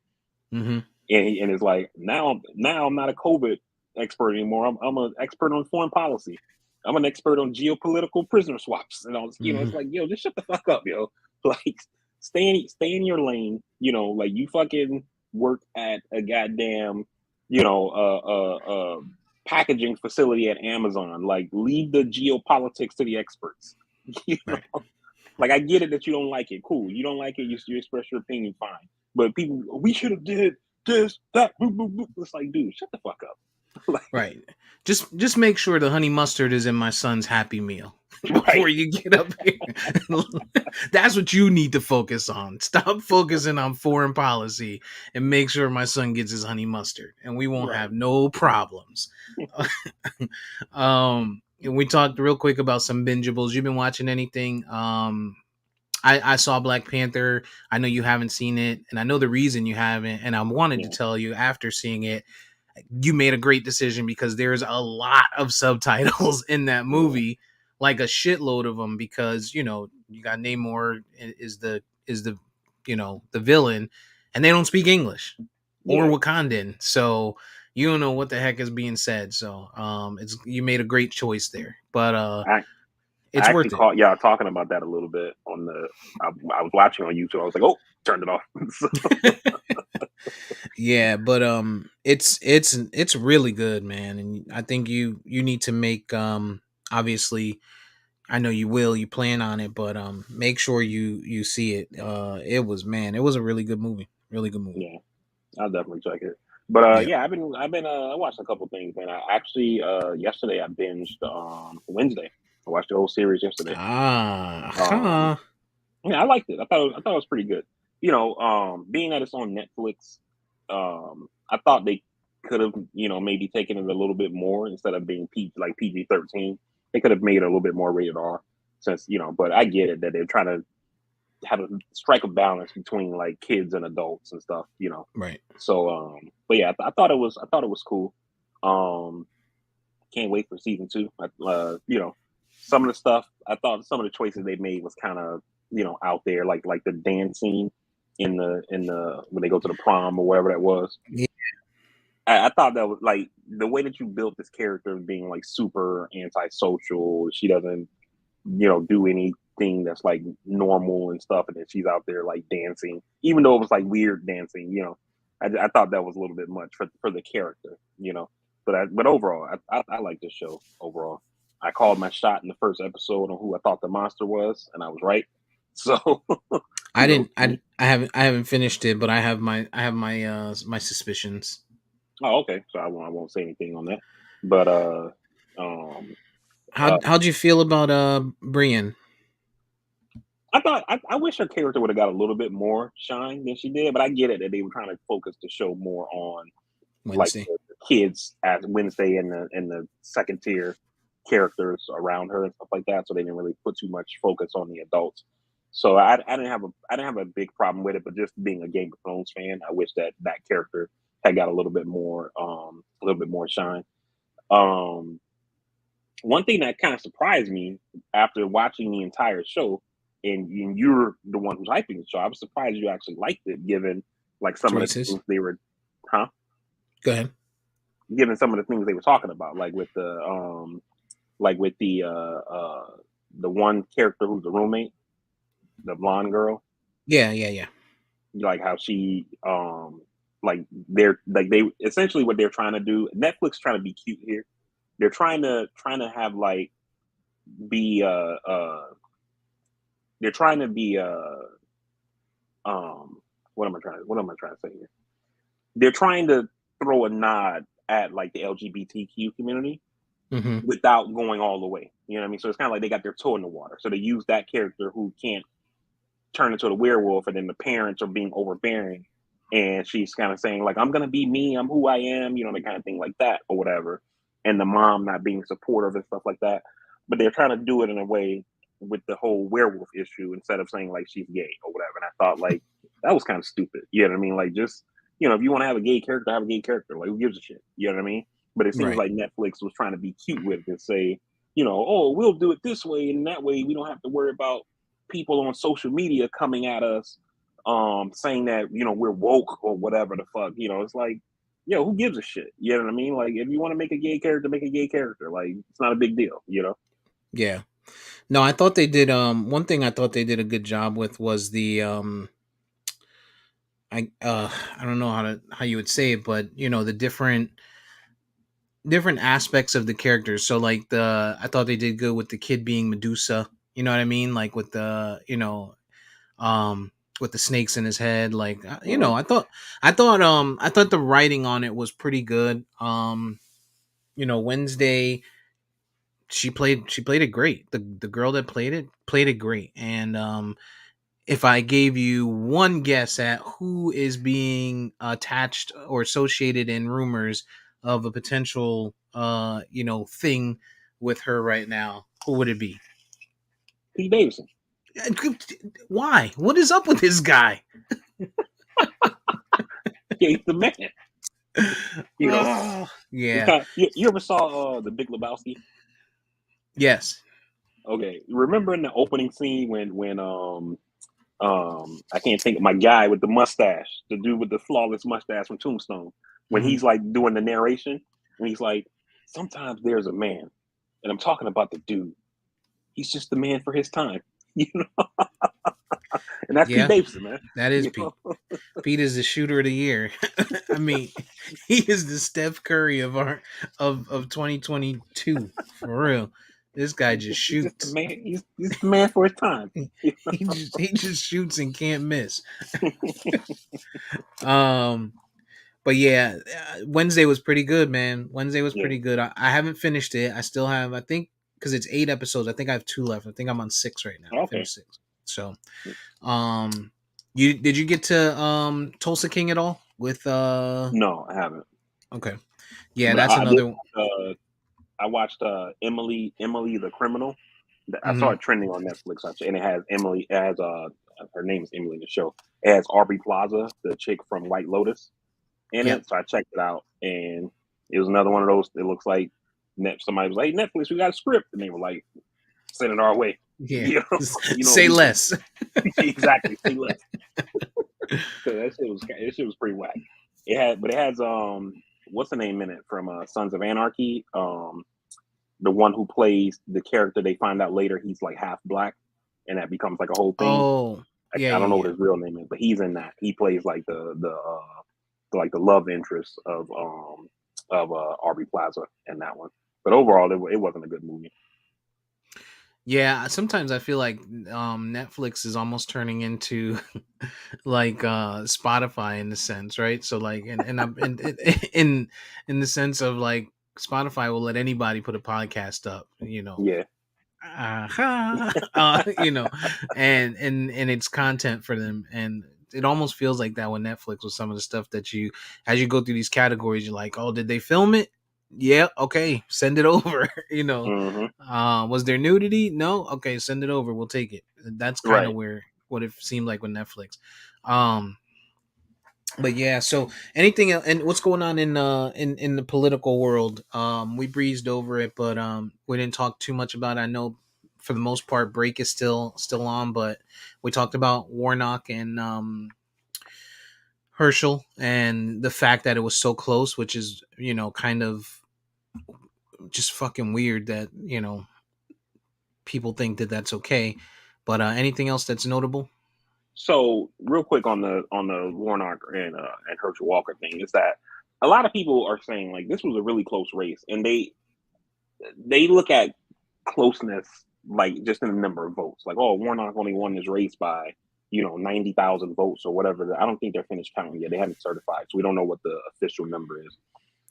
Mm-hmm. and it's like, now I'm not a COVID expert anymore. I'm an expert on foreign policy. I'm an expert on geopolitical prisoner swaps and all this. Mm-hmm. It's like, yo, just shut the fuck up, yo. Like, stay in your lane. Like, you fucking work at a goddamn, packaging facility at Amazon. Like, leave the geopolitics to the experts. you know, Right. like, I get it that you don't like it. Cool, you don't like it. You express your opinion, fine. But people, we should have did this, that. It's like, dude, shut the fuck up. Like, Right. Just make sure the honey mustard is in my son's Happy Meal before right, you get up here. That's what you need to focus on. Stop focusing on foreign policy and make sure my son gets his honey mustard, and we won't right. have no problems. And we talked real quick about some bingeables. You've been watching anything? I saw Black Panther. I know you haven't seen it, and I know the reason you haven't. And I wanted to Yeah, tell you, after seeing it, you made a great decision, because there's a lot of subtitles in that yeah, movie, like a shitload of them, because you got Namor is the the villain, and they don't speak English or yeah. Wakandan, so you don't know what the heck is being said. So it's you made a great choice there, but I, it's I actually worth it. caught y'all talking about that a little bit on the. I was watching on YouTube. I was like, oh, turned it off. So, Yeah, but it's really good, man, and I think you need to make obviously, I know you will, you plan on it, but make sure you see it. It was a really good movie. Really good movie. yeah, I'll definitely check it. But Yeah. yeah, I watched a couple things, man. I actually yesterday I binged Wednesday. I watched the whole series yesterday. Ah, Um, huh. yeah, I liked it. I thought it was pretty good. Being that it's on Netflix, I thought they could have, maybe taken it a little bit more instead of being PG-13. They could have made it a little bit more rated R, since but I get it that they're trying to have a strike a balance between like kids and adults and stuff. Right. So, but yeah, I thought it was cool. Can't wait for season 2. You know, some of the stuff I thought some of the choices they made was kind of out there, like the dance scene in the when they go to the prom or whatever that was. Yeah. I thought that was like the way that you built this character being like super antisocial. She doesn't do anything that's like normal and stuff, and then she's out there like dancing, even though it was like weird dancing. I thought that was a little bit much for the character. But overall, I like this show overall. I called my shot in the first episode on who I thought the monster was, and I was right. So I didn't. I haven't finished it, but I have my my suspicions. Oh, okay. So I won't say anything on that. But how'd you feel about Brienne? I wish her character would have got a little bit more shine than she did, but I get it that they were trying to focus the show more on Wednesday. like the kids as Wednesday and the second tier characters around her and stuff like that. So they didn't really put too much focus on the adults. So I didn't have a big problem with it, but just being a Game of Thrones fan, I wish that character had got a little bit more shine. One thing that kind of surprised me after watching the entire show, and you're the one who's hyping the show, I was surprised you actually liked it, given like some Choices. of the things they were, huh? Go ahead. Given some of the things they were talking about, like with the one character who's the roommate, the blonde girl. Yeah. Like how she like they essentially what they're trying to do. Netflix trying to be cute here. They're trying to have like be they're trying to be what am I trying to say here? They're trying to throw a nod at like the LGBTQ community without going all the way. You know what I mean? So it's kind of like they got their toe in the water. So they use that character who can't turn into a werewolf, and then the parents are being overbearing, and she's kind of saying like, I'm gonna be me, I'm who I am, the kind of thing like that or whatever, and the mom not being supportive and stuff like that. But they're trying to do it in a way with the whole werewolf issue instead of saying like she's gay or whatever. And I thought like that was kind of stupid. You know what I mean? Like just if you want to have a gay character, have a gay character. Like who gives a shit? You know what I mean? But it seems like Netflix was trying to be cute with it and say, oh, we'll do it this way, and that way we don't have to worry about people on social media coming at us saying that we're woke or whatever the fuck. It's like, who gives a shit? You know what I mean? Like if you want to make a gay character, make a gay character. Like it's not a big deal. Yeah. No, I thought they did one thing I thought they did a good job with was the I don't know how you would say it, but the different aspects of the characters. So like I thought they did good with the kid being Medusa. You know what I mean? Like with the with the snakes in his head. Like I thought the writing on it was pretty good. Wednesday, she played it great. The girl that played it great. And if I gave you one guess at who is being attached or associated in rumors of a potential thing with her right now, who would it be? Pete Davidson. Why? What is up with this guy? Yeah, he's the man. Yeah. You ever saw The Big Lebowski? Yes. Okay. Remember in the opening scene when I can't think of my guy with the mustache, the dude with the flawless mustache from Tombstone, when he's like doing the narration, and he's like, sometimes there's a man, and I'm talking about the dude. He's just the man for his time, And that's Pete Davidson, man. That is Pete. Pete is the shooter of the year. I mean, he is the Steph Curry of 2022 for real. This guy just shoots. He's the man for his time. he just shoots and can't miss. But yeah, Wednesday was pretty good, man. Wednesday was pretty good. I haven't finished it. I still have, I think, because it's 8 episodes. I think I have 2 left. I think I'm on 6 right now. Okay. I finished 6. So, did you get to Tulsa King at all? With No, I haven't. Okay. Yeah, but that's another one. I watched Emily the Criminal. I saw it trending on Netflix, and it has Emily. It has her name is Emily in the show. It has Aubrey Plaza, the chick from White Lotus, in it. So I checked it out, and It was another one of those. It looks like somebody was like, hey, Netflix, we got a script, and they were like, send it our way. Yeah. You know, Say less. Exactly, say less. That shit was pretty whack. It has what's the name in it from Sons of Anarchy? The one who plays the character, they find out later he's like half black, and that becomes like a whole thing. Oh, yeah. I don't know what his real name is, but he's in that. He plays like the love interest of Aubrey Plaza in that one. But overall, it wasn't a good movie. Yeah, sometimes I feel like Netflix is almost turning into like Spotify in the sense, right? So like, in the sense of like Spotify will let anybody put a podcast up, Yeah. and it's content for them, and it almost feels like that with Netflix with some of the stuff that as you go through these categories, you're like, oh, did they film it? Yeah, okay, send it over. Mm-hmm. Was there nudity? No, okay, send it over, we'll take it. That's kind of what it seemed like with Netflix. But yeah, so anything and what's going on in the political world? We breezed over it, but we didn't talk too much about it. I know for the most part break is still on, but we talked about Warnock and Herschel and the fact that it was so close, which is kind of just fucking weird that people think that that's okay. But anything else that's notable? So real quick on the Warnock and Herschel Walker thing is that a lot of people are saying like this was a really close race, and they look at closeness like just in the number of votes. Like, oh, Warnock only won this race by 90,000 votes or whatever. I don't think they're finished counting yet. They haven't certified, so we don't know what the official number is.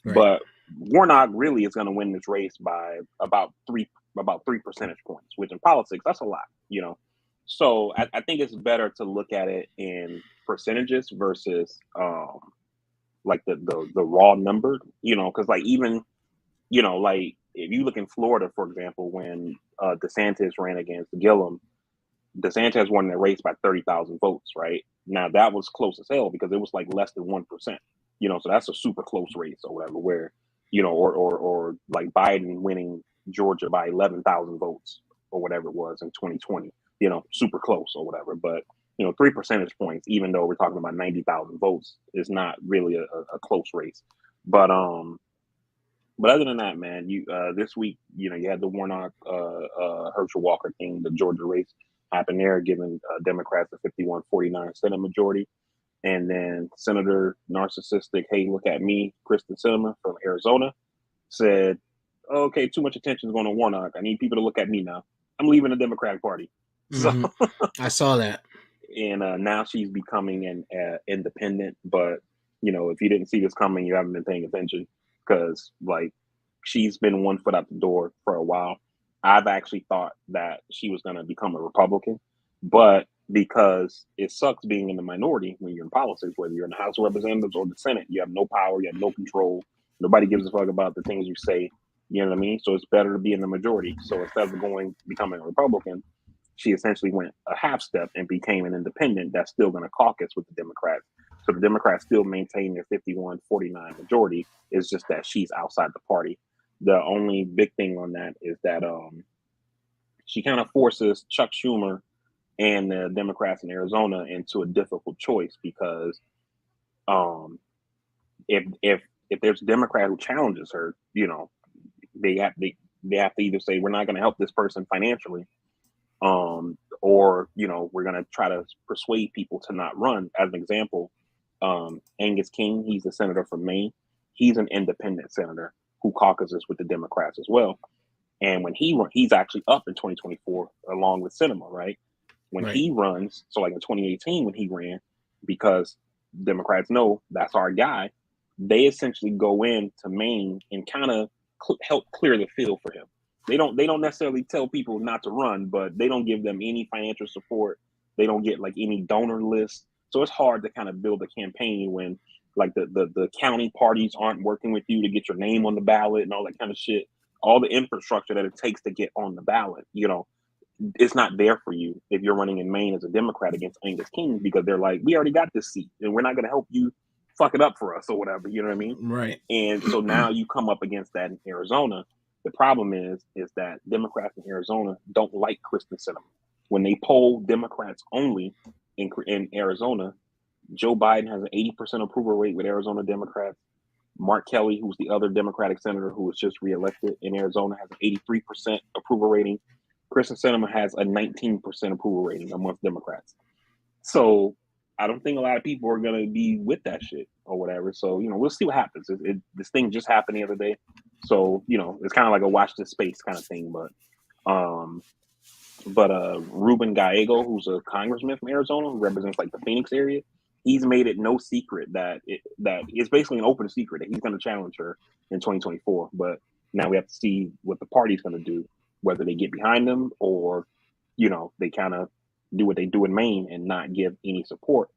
Right. But Warnock really is going to win this race by about 3 percentage points, which in politics that's a lot, So I think it's better to look at it in percentages versus like the raw number, because like even like if you look in Florida, for example, when DeSantis ran against Gillum, DeSantis won the race by 30,000 votes. Right now, that was close as hell because it was like less than 1%. So that's a super close race or whatever. Where or like Biden winning Georgia by 11,000 votes or whatever it was in 2020. Super close or whatever. But 3 percentage points, even though we're talking about 90,000 votes, is not really a close race. But other than that, man, you this week, you had the Warnock Herschel Walker thing, the Georgia race happened there, giving Democrats a 51-49 Senate majority. And then Senator Narcissistic, hey, look at me, Kristen Sinema from Arizona, said, okay, too much attention is going to Warnock. I need people to look at me now. I'm leaving the Democratic Party. Mm-hmm. So I saw that. And now she's becoming an independent. But, if you didn't see this coming, you haven't been paying attention because, like, she's been one foot out the door for a while. I've actually thought that she was going to become a Republican. But because it sucks being in the minority when you're in politics, whether you're in the House of Representatives or the Senate, you have no power, you have no control. Nobody gives a fuck about the things you say. You know what I mean? So it's better to be in the majority. So instead of becoming a Republican, she essentially went a half step and became an independent that's still going to caucus with the Democrats. So the Democrats still maintain their 51-49 majority. It's just that she's outside the party. The only big thing on that is that she kind of forces Chuck Schumer and the Democrats in Arizona into a difficult choice because if there's a Democrat who challenges her, they have to either say we're not going to help this person financially, or we're going to try to persuade people to not run. As an example, Angus King, he's a senator from Maine. He's an independent senator who caucuses with the Democrats as well. And when he's actually up in 2024 along with Sinema, right? When he runs, so like in 2018 when he ran, because Democrats know that's our guy, they essentially go into Maine and kind of help clear the field for him. They don't necessarily tell people not to run, but they don't give them any financial support. They don't get like any donor list. So it's hard to kind of build a campaign when like the county parties aren't working with you to get your name on the ballot and all that kind of shit. All the infrastructure that it takes to get on the ballot, it's not there for you if you're running in Maine as a Democrat against Angus King because they're like, we already got this seat and we're not going to help you fuck it up for us or whatever. You know what I mean? Right. And so now you come up against that in Arizona. The problem is that Democrats in Arizona don't like Kristen Sinema. When they poll Democrats only in Arizona, Joe Biden has an 80% approval rate with Arizona Democrats. Mark Kelly, who's the other Democratic senator who was just reelected in Arizona, has an 83% approval rating. Kristen Sinema has a 19% approval rating amongst Democrats. So I don't think a lot of people are going to be with that shit or whatever. So, we'll see what happens. This thing just happened the other day. So, it's kind of like a watch this space kind of thing. But Ruben Gallego, who's a congressman from Arizona, who represents like the Phoenix area, he's made it no secret that it's basically an open secret that he's going to challenge her in 2024. But now we have to see what the party's going to do, whether they get behind them or, they kind of do what they do in Maine and not give any support.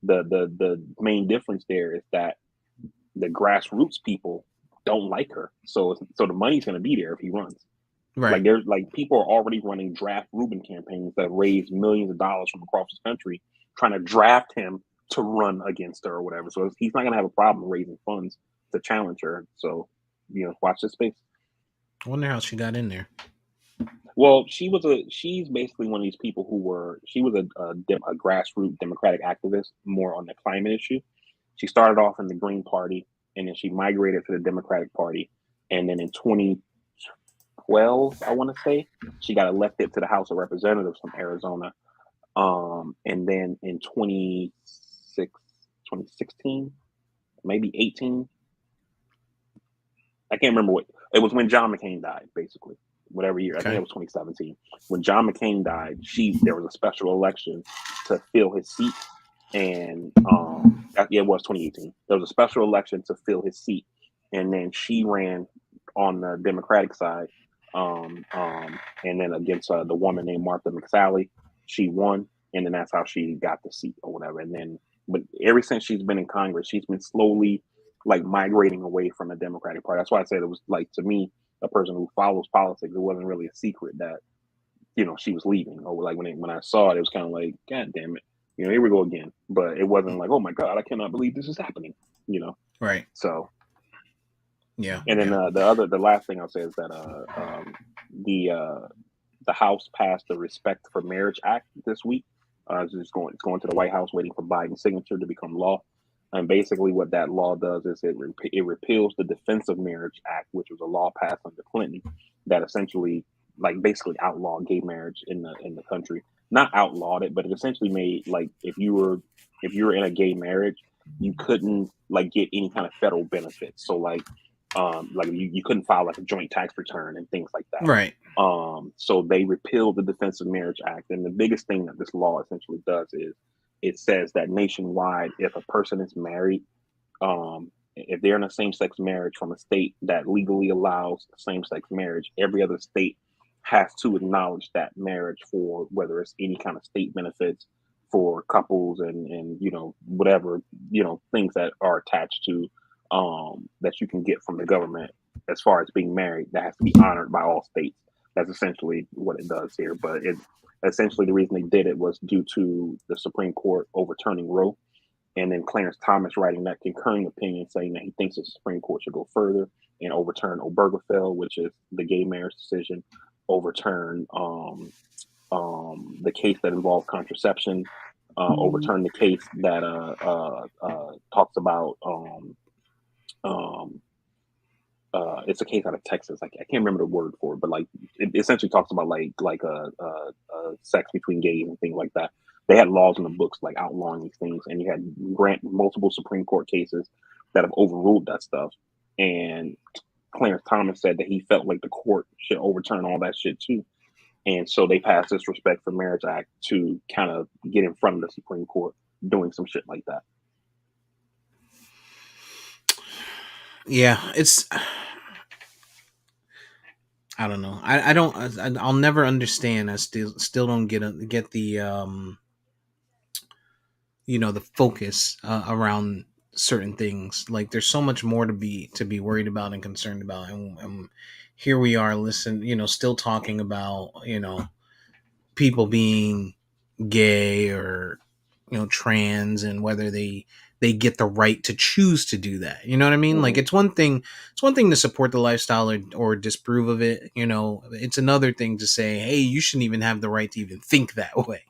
The main difference there is that the grassroots people don't like her. So the money's going to be there if he runs. Right. Like there's like people are already running draft Rubin campaigns that raise millions of dollars from across the country trying to draft him to run against her or whatever. So he's not going to have a problem raising funds to challenge her. So, watch this space. I wonder how she got in there. Well, she's basically one of these people she was a grassroots Democratic activist more on the climate issue. She started off in the Green Party and then she migrated to the Democratic Party. And then in 2012, I want to say, she got elected to the House of Representatives from Arizona. And then in 2016, maybe 18, I can't remember it was when John McCain died, basically. Whatever year, I think it was 2017. When John McCain died, there was a special election to fill his seat, and it was 2018. There was a special election to fill his seat, and then she ran on the Democratic side, and then against the woman named Martha McSally, she won, and then that's how she got the seat or whatever. And then, but ever since she's been in Congress, she's been slowly like migrating away from the Democratic Party. That's why I said it was like, to me, a person who follows politics, it wasn't really a secret that, she was leaving. Or like when I saw it, it was kind of like, God damn it, here we go again. But it wasn't like, oh my God, I cannot believe this is happening, Right. So, yeah. And then the last thing I'll say is that the House passed the Respect for Marriage Act this week. It's going to the White House, waiting for Biden's signature to become law. And basically what that law does is it repeals the Defense of Marriage Act, which was a law passed under Clinton that essentially basically outlawed gay marriage in the country. Not outlawed it, but it essentially made if you were in a gay marriage, you couldn't get any kind of federal benefits. So you couldn't file a joint tax return and things like that. Right. So they repealed the Defense of Marriage Act. And the biggest thing that this law essentially does is it says that nationwide, if a person is married, if they're in a same-sex marriage from a state that legally allows same-sex marriage, every other state has to acknowledge that marriage for whether it's any kind of state benefits for couples and whatever, things that are attached to that you can get from the government as far as being married, that has to be honored by all states. That's essentially what it does here. But essentially the reason they did it was due to the Supreme Court overturning Roe, and then Clarence Thomas writing that concurring opinion saying that he thinks the Supreme Court should go further and overturn Obergefell, which is the gay marriage decision, overturn the case that involved contraception, overturn the case that talks about it's a case out of Texas. I can't remember the word for it, but it essentially talks about sex between gays and things like that. They had laws in the books outlawing these things, and you had multiple Supreme Court cases that have overruled that stuff. And Clarence Thomas said that he felt like the court should overturn all that shit too. And so they passed this Respect for Marriage Act to kind of get in front of the Supreme Court doing some shit like that. Yeah, I don't know. I'll never understand. I still don't get the the focus around certain things. There's so much more to be worried about and concerned about, and here we are, still talking about people being gay or trans and whether they they get the right to choose to do that. You know what I mean? Like it's one thing to support the lifestyle or disapprove of it. You know, it's another thing to say, hey, you shouldn't even have the right to even think that way.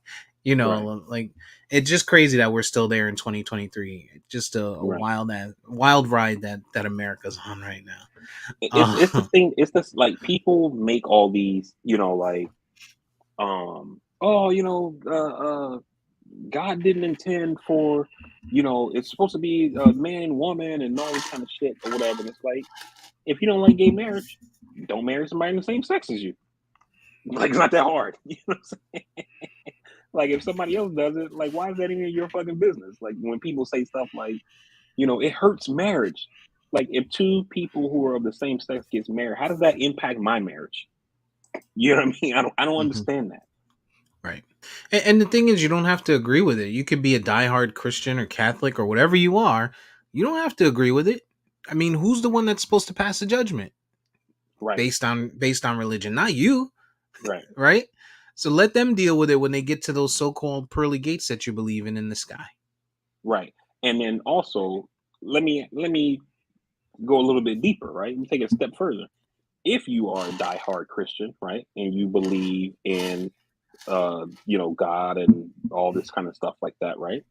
You know, Right. like it's just crazy that we're still there in 2023. It's just a Right. wild ride that America's on right now. It's this thing. It's this, like, people make all these, like, oh, God didn't intend for, it's supposed to be a man and woman and all this kind of shit or whatever. And it's like, if you don't like gay marriage, don't marry somebody in the same sex as you. Like, it's not that hard. You know what I'm saying? Like, if somebody else does it, like, why is that even your fucking business? Like, when people say stuff like, it hurts marriage. Like, if two people who are of the same sex gets married, how does that impact my marriage? You know what I mean? I don't understand that. Right. And the thing is, you don't have to agree with it. You could be a diehard Christian or Catholic or whatever you are. You don't have to agree with it. I mean, who's the one that's supposed to pass the judgment? Right. Based on religion, not you. Right. Right? So let them deal with it when they get to those so-called pearly gates that you believe in the sky. Right. And then also, let me go a little bit deeper, right? Let me take it a step further. If you are a diehard Christian, right, and you believe in God and all this kind of stuff like that, right?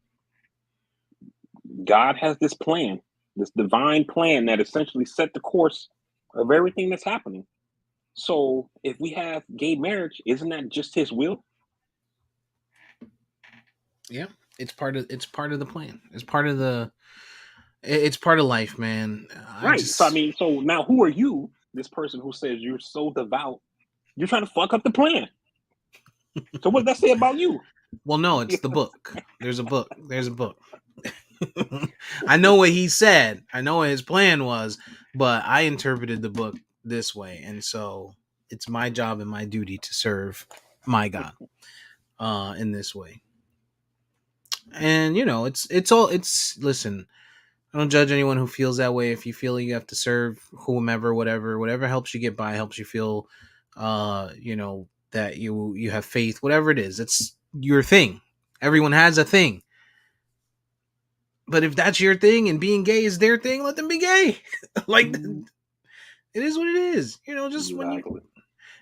God has this plan, this divine plan that essentially set the course of everything that's happening. So if we have gay marriage, isn't that just his will? Yeah, it's part of the plan. It's part of life, man. Right. So so now who are you, this person who says you're so devout, you're trying to fuck up the plan? So what does that say about you? Well, no, it's the book. There's a book. I know what he said. I know what his plan was, but I interpreted the book this way, and so it's my job and my duty to serve my God in this way. And it's listen, I don't judge anyone who feels that way. If you feel you have to serve whomever, whatever helps you get by, helps you feel that you have faith, whatever it is, it's your thing. Everyone has a thing. But if that's your thing and being gay is their thing, let them be gay. Like, it is what it is. Just when you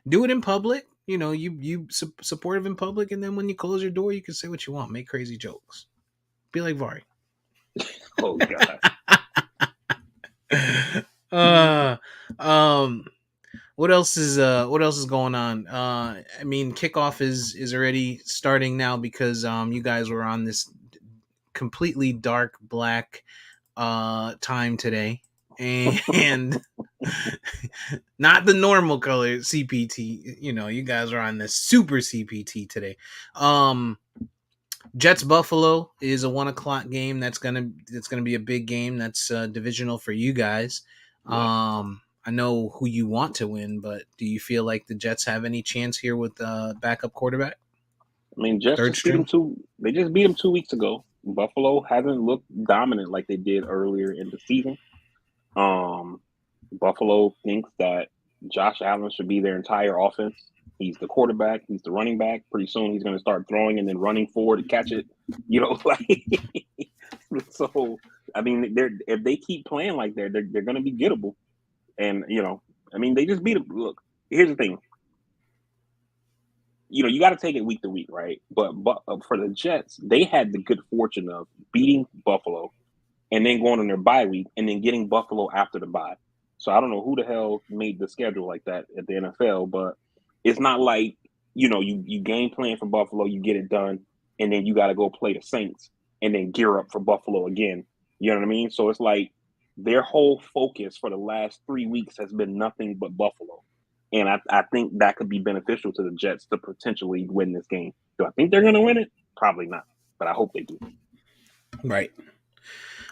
do it in public, you supportive in public, and then when you close your door, you can say what you want, make crazy jokes, be like Vari. Oh God. What else is going on? I mean, kickoff is already starting now because you guys were on this completely dark black time today, and not the normal color CPT. You guys are on the super CPT today. Jets Buffalo is a 1:00 game. That's gonna be a big game. That's divisional for you guys. Yeah. I know who you want to win, but do you feel like the Jets have any chance here with backup quarterback? I mean, Jets just beat them they just beat them 2 weeks ago. Buffalo hasn't looked dominant like they did earlier in the season. Buffalo thinks that Josh Allen should be their entire offense. He's the quarterback. He's the running back. Pretty soon he's going to start throwing and then running forward to catch it. So I mean, if they keep playing like they're going to be gettable. And I mean, they just beat them. Look, here's the thing. You got to take it week to week, right? But for the Jets, they had the good fortune of beating Buffalo and then going on their bye week and then getting Buffalo after the bye. So I don't know who the hell made the schedule like that at the NFL, but it's not like, you game plan for Buffalo, you get it done, and then you got to go play the Saints and then gear up for Buffalo again. You know what I mean? So it's like their whole focus for the last 3 weeks has been nothing but Buffalo. And I think that could be beneficial to the Jets to potentially win this game. Do I think they're going to win it? Probably not, but I hope they do. Right.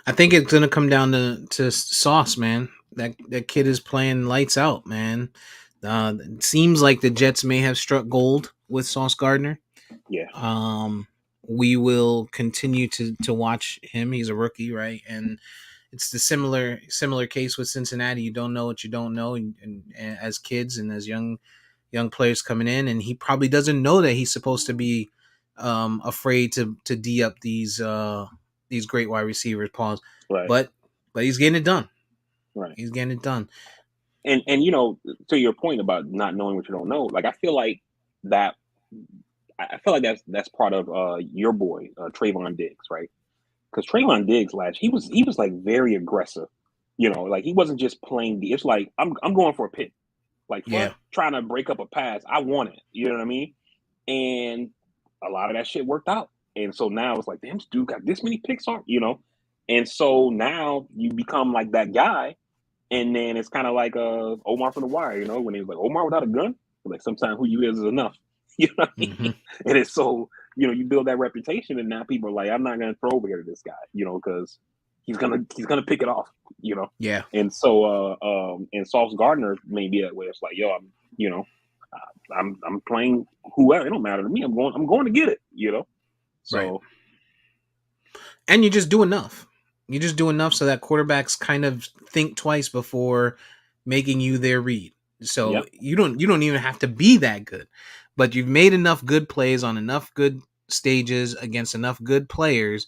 I think it's going to come down to Sauce, man. That kid is playing lights out, man. It seems like the Jets may have struck gold with Sauce Gardner. Yeah. We will continue to watch him. He's a rookie, right? And it's the similar case with Cincinnati. You don't know what you don't know, and as kids and as young players coming in, and he probably doesn't know that he's supposed to be afraid to D up these these great wide receivers. Pause. Right. But he's getting it done. Right. He's getting it done. And to your point about not knowing what you don't know, like I feel like that's part of your boy Trayvon Diggs, right? Because Trayvon Diggs he was like very aggressive, like he wasn't just playing. It's like I'm going for a pick, like fuck trying to break up a pass. I want it, you know what I mean? And a lot of that shit worked out. And so now it's like, damn, this dude got this many picks on, And so now you become like that guy. And then it's kind of like Omar from The Wire, when he was like, Omar without a gun? Like, sometimes who you is enough. You know what I mean? Mm-hmm. And it's so, you build that reputation, and now people are like, I'm not going to throw over here to this guy, because he's gonna pick it off, Yeah. And so, and Sauce Gardner may be that way. It's like, yo, I'm playing whoever. It don't matter to me. I'm going to get it, So, right. And you just do enough. You just do enough so that quarterbacks kind of think twice before making you their read. So you don't even have to be that good, but you've made enough good plays on enough good stages against enough good players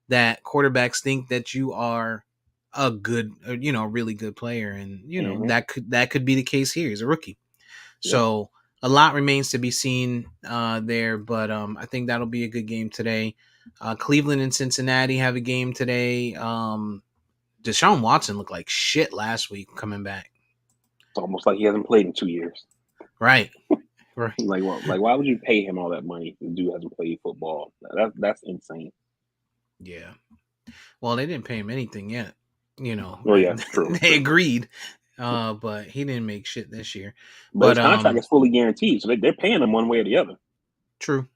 that quarterbacks think that you are a good, really good player, and that could be the case here. He's a rookie, so a lot remains to be seen there. But I think that'll be a good game today. Cleveland and Cincinnati have a game today. Deshaun Watson looked like shit last week coming back. It's almost like he hasn't played in 2 years. Right. Right. Like why would you pay him all that money if the dude hasn't played football? That's insane. Yeah. Well, they didn't pay him anything yet. Oh yeah, true. They agreed. But he didn't make shit this year. But his contract is fully guaranteed, so they're paying him one way or the other. True.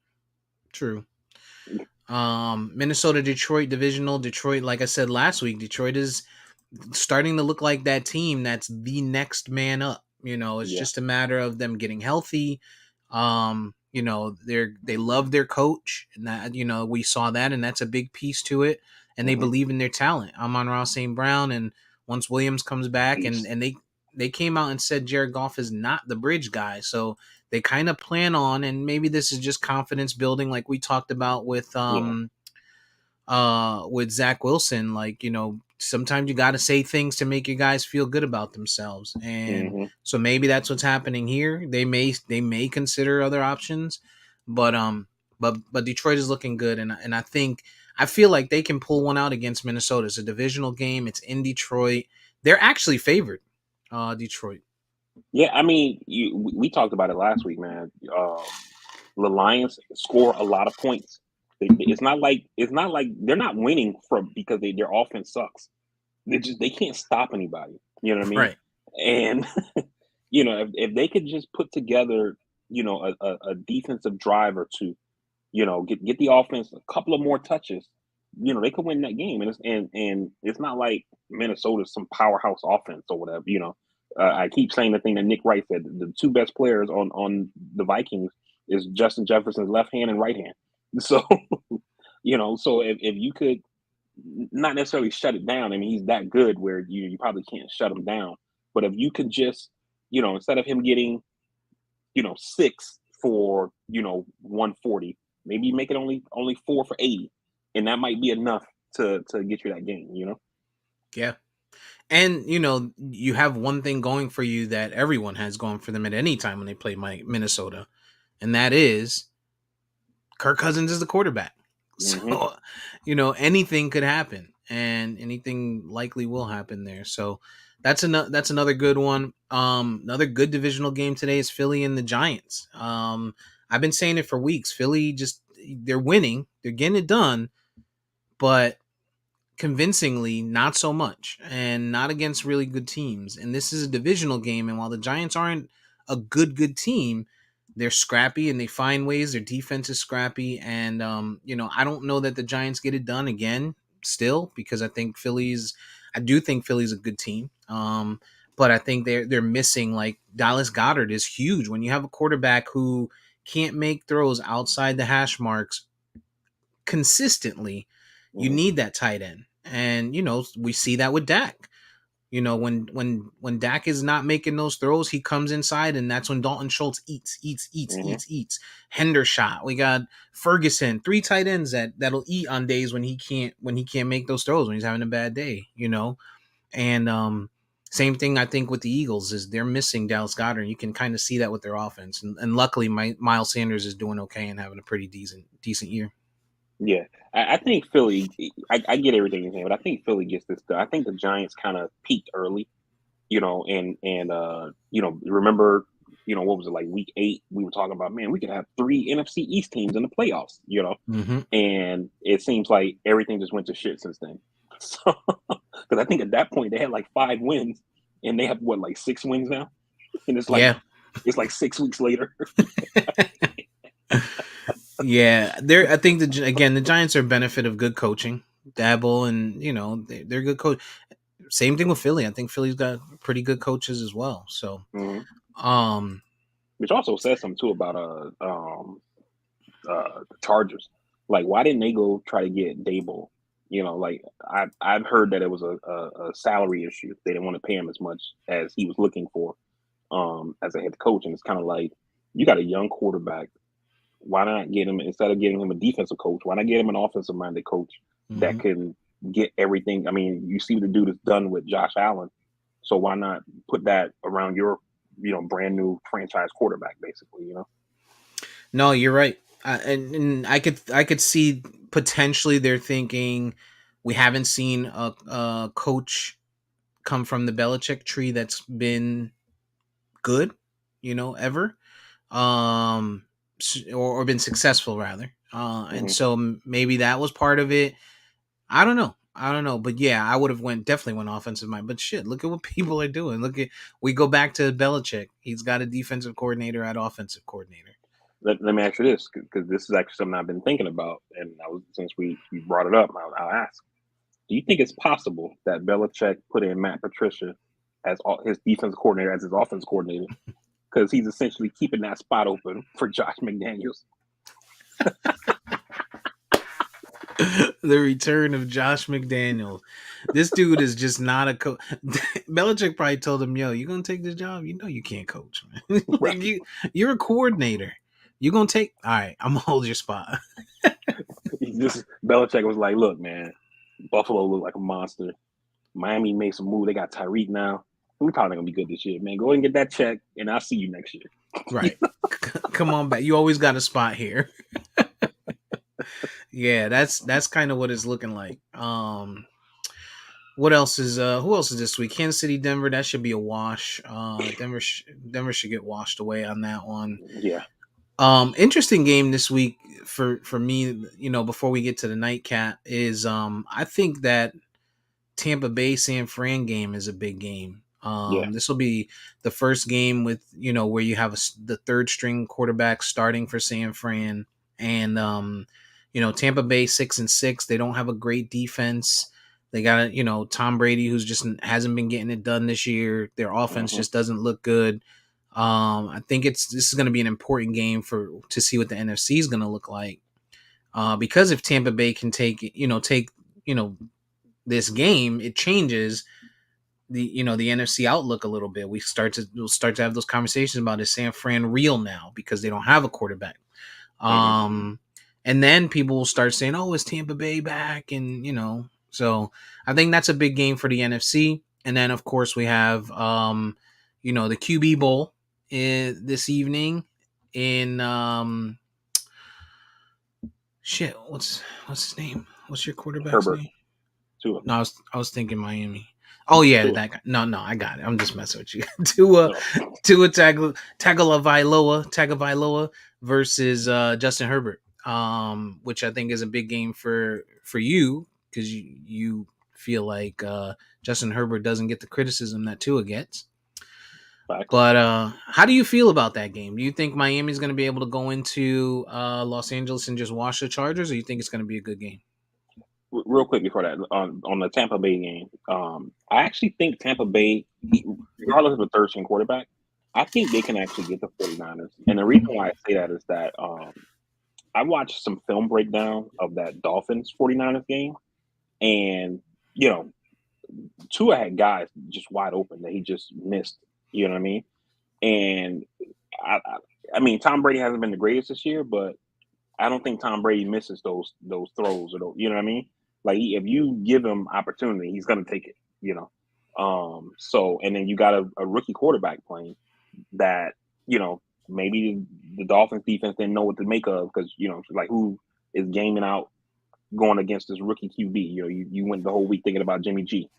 Minnesota, Detroit divisional. Detroit, like I said last week, Detroit is starting to look like that team that's the next man up. It's just a matter of them getting healthy. They love their coach, and that we saw that, and that's a big piece to it. And they believe in their talent. Amon-Ra St. Brown, and once Williams comes back, and they came out and said Jared Goff is not the bridge guy, so they kind of plan on, and maybe this is just confidence building, like we talked about with Zach Wilson. Like, sometimes you got to say things to make your guys feel good about themselves, and so maybe that's what's happening here. They may consider other options, but Detroit is looking good, and I feel like they can pull one out against Minnesota. It's a divisional game. It's in Detroit. They're actually favored. Detroit. Yeah, I mean, we talked about it last week, man. The Lions score a lot of points. It's not like they're not winning because their offense sucks. They can't stop anybody. You know what I mean? Right. And if they could just put together, a defensive drive or two, get the offense a couple of more touches, they could win that game. And it's not like Minnesota's some powerhouse offense or whatever. I keep saying the thing that Nick Wright said. The two best players on the Vikings is Justin Jefferson's left hand and right hand. So, so if you could not necessarily shut it down, I mean, he's that good where you probably can't shut him down. But if you could just, instead of him getting, 6 for, 140, maybe you make it only 4 for 80. And that might be enough to get you that game, Yeah. And, you have one thing going for you that everyone has going for them at any time when they play Minnesota. And that is Kirk Cousins is the quarterback. So, anything could happen, and anything likely will happen there. So that's another good one. Another good divisional game today is Philly and the Giants. I've been saying it for weeks. Philly they're winning. They're getting it done, but convincingly not so much, and not against really good teams. And this is a divisional game, and while the Giants aren't a good team, they're scrappy and they find ways. Their defense is scrappy, and I don't know that the Giants get it done again still, because I do think Philly's a good team, but I think they're missing, like, Dallas Goedert is huge. When you have a quarterback who can't make throws outside the hash marks consistently, you need that tight end. And, we see that with Dak. You know, when Dak is not making those throws, he comes inside, and that's when Dalton Schultz eats. Hendershot. We got Ferguson, 3 tight ends that'll eat on days when he can't make those throws, when he's having a bad day, you know. And same thing I think with the Eagles is they're missing Dallas Goedert. You can kind of see that with their offense, and luckily Miles Sanders is doing okay and having a pretty decent year. Yeah, I think Philly. I get everything you're saying, but I think Philly gets this done. I think the Giants kind of peaked early, you know, and you know, remember, you know, what was it, like week 8? We were talking about, man, we could have 3 NFC East teams in the playoffs, you know, and it seems like everything just went to shit since then. So, because I think at that point they had like 5 wins, and they have what, like 6 wins now, and it's like it's like 6 weeks later. Yeah, I think the Giants are a benefit of good coaching. Dabble, and you know they're good coach. Same thing with Philly. I think Philly's got pretty good coaches as well. So, which also says something too about the Chargers. Like, why didn't they go try to get Dable? You know, like I've heard that it was a salary issue. They didn't want to pay him as much as he was looking for as a head coach, and it's kind of like, you got a young quarterback. Why not get him, instead of getting him a defensive coach? Why not get him an offensive-minded coach that can get everything? I mean, you see what the dude has done with Josh Allen, so why not put that around your, you know, brand new franchise quarterback, basically? You know. No, you're right, and I could see potentially they're thinking we haven't seen a coach come from the Belichick tree that's been good, you know, ever. Or been successful rather. And so maybe that was part of it. I don't know. But yeah, I would have definitely went offensive mind. But shit, look at what people are doing. We go back to Belichick. He's got a defensive coordinator at offensive coordinator. Let me ask you this, because this is actually something I've been thinking about, and since we brought it up, I'll ask: do you think it's possible that Belichick put in Matt Patricia as his defensive coordinator as his offensive coordinator, because he's essentially keeping that spot open for Josh McDaniels? The return of Josh McDaniels. This dude is just not a coach. Belichick probably told him, "Yo, you gonna take this job? You know you can't coach, man. Like, you're a coordinator. You gonna take? All right, I'm gonna hold your spot." Belichick was like, "Look, man, Buffalo look like a monster. Miami made some move. They got Tyreek now. We're probably gonna be good this year, man. Go ahead and get that check, and I'll see you next year." Right. Come on back. You always got a spot here. Yeah, that's kind of what it's looking like. What else is who else is this week? Kansas City, Denver. That should be a wash. Denver should get washed away on that one. Yeah. Interesting game this week for me, you know, before we get to the nightcap, is I think that Tampa Bay San Fran game is a big game. This will be the first game with, you know, where you have the third string quarterback starting for San Fran, and you know, Tampa Bay 6-6. They don't have a great defense. They got, you know, Tom Brady, who's just hasn't been getting it done this year. Their offense just doesn't look good. I think this is going to be an important game to see what the NFC is going to look like. Because if Tampa Bay can take this game, it changes the NFC outlook a little bit. We'll start to have those conversations about, is San Fran real now because they don't have a quarterback. And then people will start saying, "Oh, is Tampa Bay back?" And you know, so I think that's a big game for the NFC. And then of course we have the QB Bowl this evening in what's his name? What's your quarterback's name? Tua. No, I was thinking Miami. Oh yeah, Tua. That guy. No, I got it. I'm just messing with you. Tua Tagovailoa versus Justin Herbert, which I think is a big game for you, because you feel like Justin Herbert doesn't get the criticism that Tua gets. But how do you feel about that game? Do you think Miami's going to be able to go into Los Angeles and just wash the Chargers, or you think it's going to be a good game? Real quick before that, on the Tampa Bay game, I actually think Tampa Bay, regardless of the third string quarterback, I think they can actually get the 49ers. And the reason why I say that is that I watched some film breakdown of that Dolphins 49ers game, and you know, Tua had guys just wide open that he just missed. You know what I mean? And I mean, Tom Brady hasn't been the greatest this year, but I don't think Tom Brady misses those throws or those, you know what I mean? Like if you give him opportunity, he's gonna take it. You know. So and then you got a rookie quarterback playing that maybe the Dolphins defense didn't know what to make of because like who is gaming out going against this rookie QB. You went the whole week thinking about Jimmy G.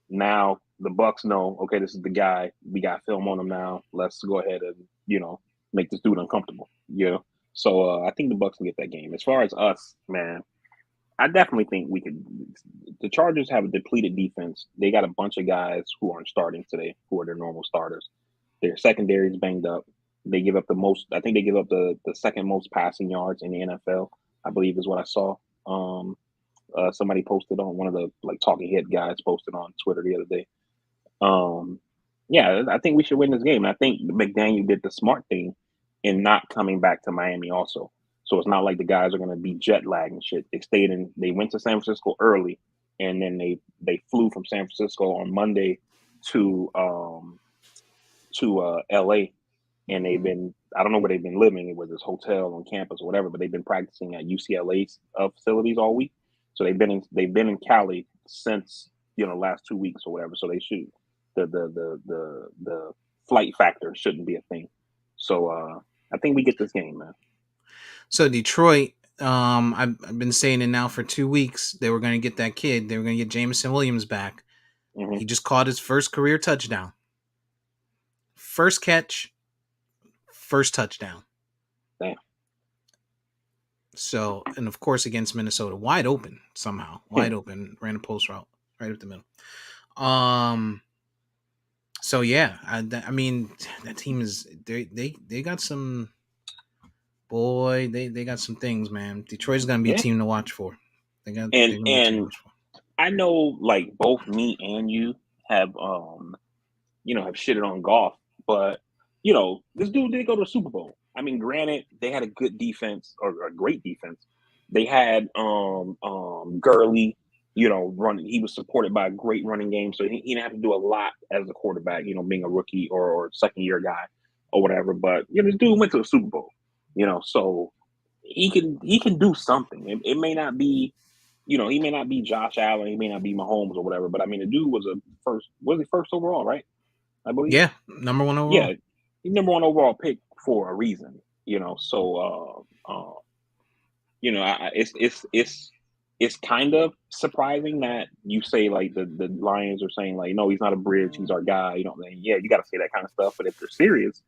Now the Bucks know, okay, this is the guy. We got film on him now. Let's go ahead and make this dude uncomfortable. So I think the Bucks can get that game. As far as us, man, I definitely think we could. The Chargers have a depleted defense. They got a bunch of guys who aren't starting today, who are their normal starters. Their secondary is banged up. They give up the most. I think they give up the second most passing yards in the NFL. I believe is what I saw. Somebody posted on one of the talking head guys posted on Twitter the other day. Yeah, I think we should win this game. I think McDaniel did the smart thing in not coming back to Miami also. So it's not like the guys are going to be jet lagged and shit. They went to San Francisco early, and then they flew from San Francisco on Monday to LA, and they've been, I don't know where they've been living, whether it's hotel on campus or whatever, but they've been practicing at UCLA's facilities all week. So they've been in Cali since last 2 weeks or whatever. So they should the flight factor shouldn't be a thing. So I think we get this game, man. So Detroit, I've been saying it now for 2 weeks. They were going to get that kid. They were going to get Jameson Williams back. Mm-hmm. He just caught his first career touchdown. First catch, first touchdown. Damn. So, and of course against Minnesota, wide open somehow, wide open, ran a post route right up the middle. So yeah, I mean that team is they got some. Boy, they got some things, man. Detroit's gonna be a team to watch for. And I know, like both me and you have have shitted on Goff, but this dude did go to the Super Bowl. I mean, granted, they had a good defense or a great defense. They had Gurley, running. He was supported by a great running game, so he didn't have to do a lot as a quarterback. Being a rookie or second year guy or whatever. But this dude went to the Super Bowl. So he can do something. It may not be, he may not be Josh Allen, he may not be Mahomes or whatever, but I mean, the dude was he first overall, right? I believe. Yeah, number one overall. Yeah, he's number one overall pick for a reason. So it's kind of surprising that you say like the Lions are saying like, no, he's not a bridge, he's our guy. You got to say that kind of stuff. But if they're serious,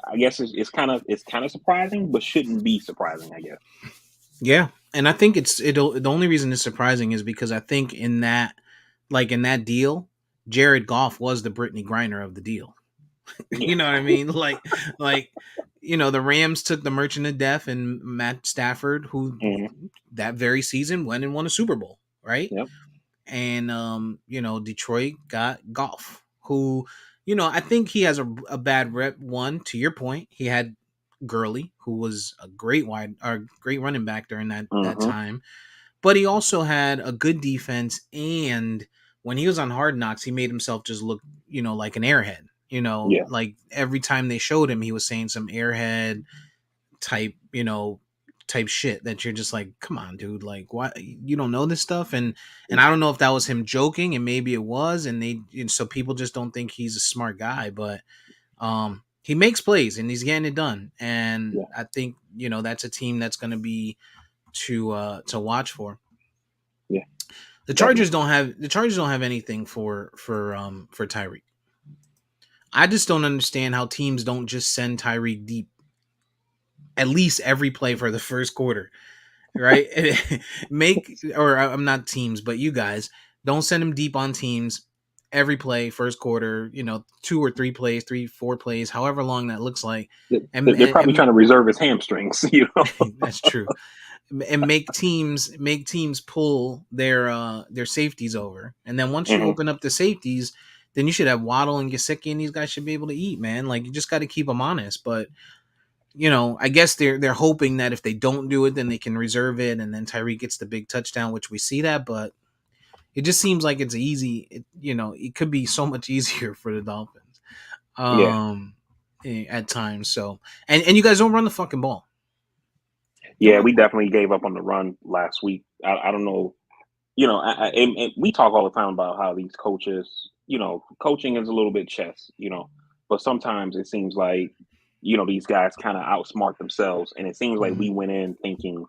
I guess it's kind of surprising, but shouldn't be surprising, I guess. Yeah, and I think the only reason it's surprising is because I think in that deal, Jared Goff was the Brittany Griner of the deal. You know what I mean? Like the Rams took the Merchant of Death and Matt Stafford, who that very season went and won a Super Bowl, right? Yep. And Detroit got Goff, who. I think he has a bad rep. One, to your point, he had Gurley, who was a great running back during that time, but he also had a good defense. And when he was on Hard Knocks, he made himself just look, like an airhead. Like every time they showed him, he was saying some airhead type shit that you're just like, come on, dude, like what, you don't know this stuff. And I don't know if that was him joking, and maybe it was, and so people just don't think he's a smart guy, but he makes plays and he's getting it done. And I think that's a team that's going to be to watch for. Yeah, the Chargers don't have anything for Tyreek. I just don't understand how teams don't just send Tyreek deep at least every play for the first quarter, right? I'm not teams, but you guys don't send him deep on teams every play, first quarter, 2 or 3 plays, 3-4 plays, however long that looks like. And they're probably trying to reserve his hamstrings, That's true. And make teams pull their safeties over. And then once you open up the safeties, then you should have Waddle and Gesicki, and these guys should be able to eat, man. Like, you just got to keep them honest. But I guess they're hoping that if they don't do it, then they can reserve it, and then Tyreek gets the big touchdown, which we see that. But It just seems like it's easy. It could be so much easier for the Dolphins, Yeah. at times. So, and you guys don't run the fucking ball. Yeah, we definitely gave up on the run last week. I don't know. And we talk all the time about how these coaches, coaching is a little bit chess, but sometimes it seems like, these guys kind of outsmart themselves. And it seems like we went in thinking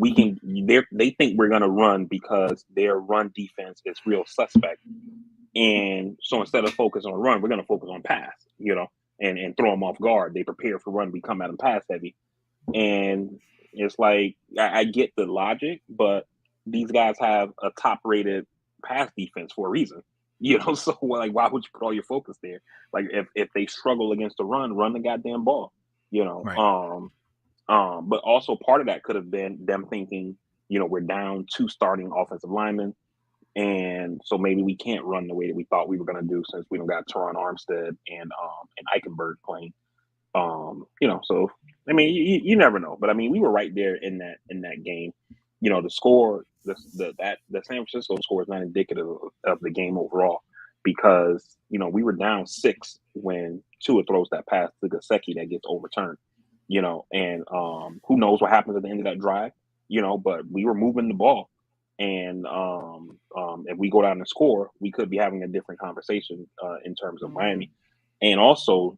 they think we're going to run because their run defense is real suspect. And so instead of focus on run, we're going to focus on pass, and throw them off guard. They prepare for run. We come at them pass heavy. And it's like, I get the logic, but these guys have a top rated pass defense for a reason, so like, why would you put all your focus there? Like if they struggle against the run the goddamn ball, Right. but also part of that could have been them thinking, we're down 2 starting offensive linemen, and so maybe we can't run the way that we thought we were going to do, since we don't got Teron Armstead and Eichenberg playing. So I mean, you never know, but I mean, we were right there in that game. The score, the San Francisco score is not indicative of the game overall, because we were down 6 when Tua throws that pass to Gesicki that gets overturned. And who knows what happens at the end of that drive? But we were moving the ball, and if we go down and score, we could be having a different conversation in terms of Miami. And also,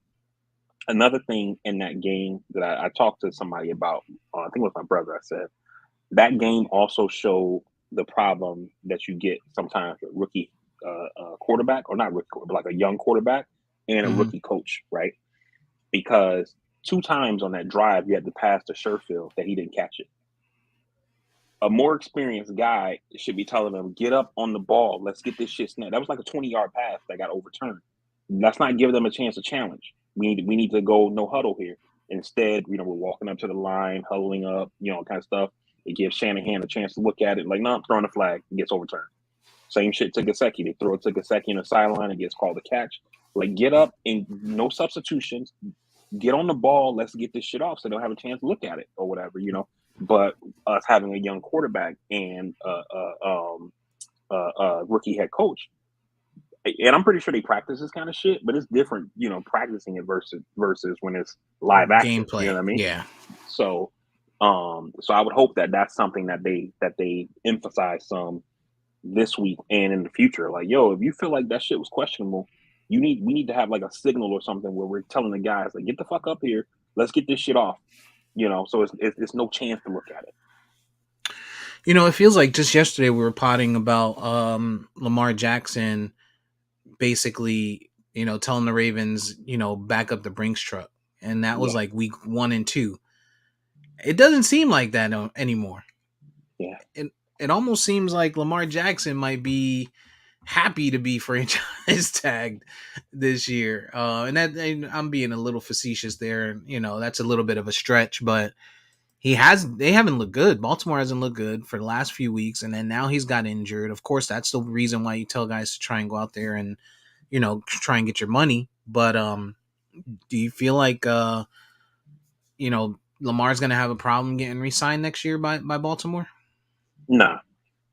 another thing in that game that I talked to somebody about, I think it was my brother, I said, that game also showed the problem that you get sometimes with rookie quarterback, or not rookie, but like a young quarterback and a rookie coach, right? Because 2 times on that drive, you had to pass to Sherfield that he didn't catch it. A more experienced guy should be telling them, get up on the ball. Let's get this shit snapped. That was like a 20-yard pass that got overturned. Let's not give them a chance to challenge. We need to go no huddle here. Instead, we're walking up to the line, huddling up, kind of stuff. It gives Shanahan a chance to look at it. Like, no, I'm throwing a flag. It gets overturned. Same shit to Gesicki. They throw it to Gesicki in the sideline. It gets called a catch. Like, get up and no substitutions. Get on the ball. Let's get this shit off so they don't have a chance to look at it or whatever, But us having a young quarterback and rookie head coach, and I'm pretty sure they practice this kind of shit, but it's different, practicing it versus when it's live action. Gameplay. You know what I mean? Yeah. So I would hope that that's something that they emphasize some this week and in the future. Like, yo, if you feel like that shit was questionable, we need to have like a signal or something where we're telling the guys, like, get the fuck up here, let's get this shit off. So it's no chance to look at it. It feels like just yesterday we were potting about Lamar Jackson basically, telling the Ravens, back up the Brinks truck. And that was like week 1 and 2. It doesn't seem like that anymore. Yeah. It almost seems like Lamar Jackson might be happy to be franchise tagged this year. And I'm being a little facetious there. That's a little bit of a stretch, but they haven't looked good. Baltimore hasn't looked good for the last few weeks. And then now he's got injured. Of course, that's the reason why you tell guys to try and go out there and, try and get your money. But, do you feel like, Lamar's going to have a problem getting re-signed next year by Baltimore? Nah,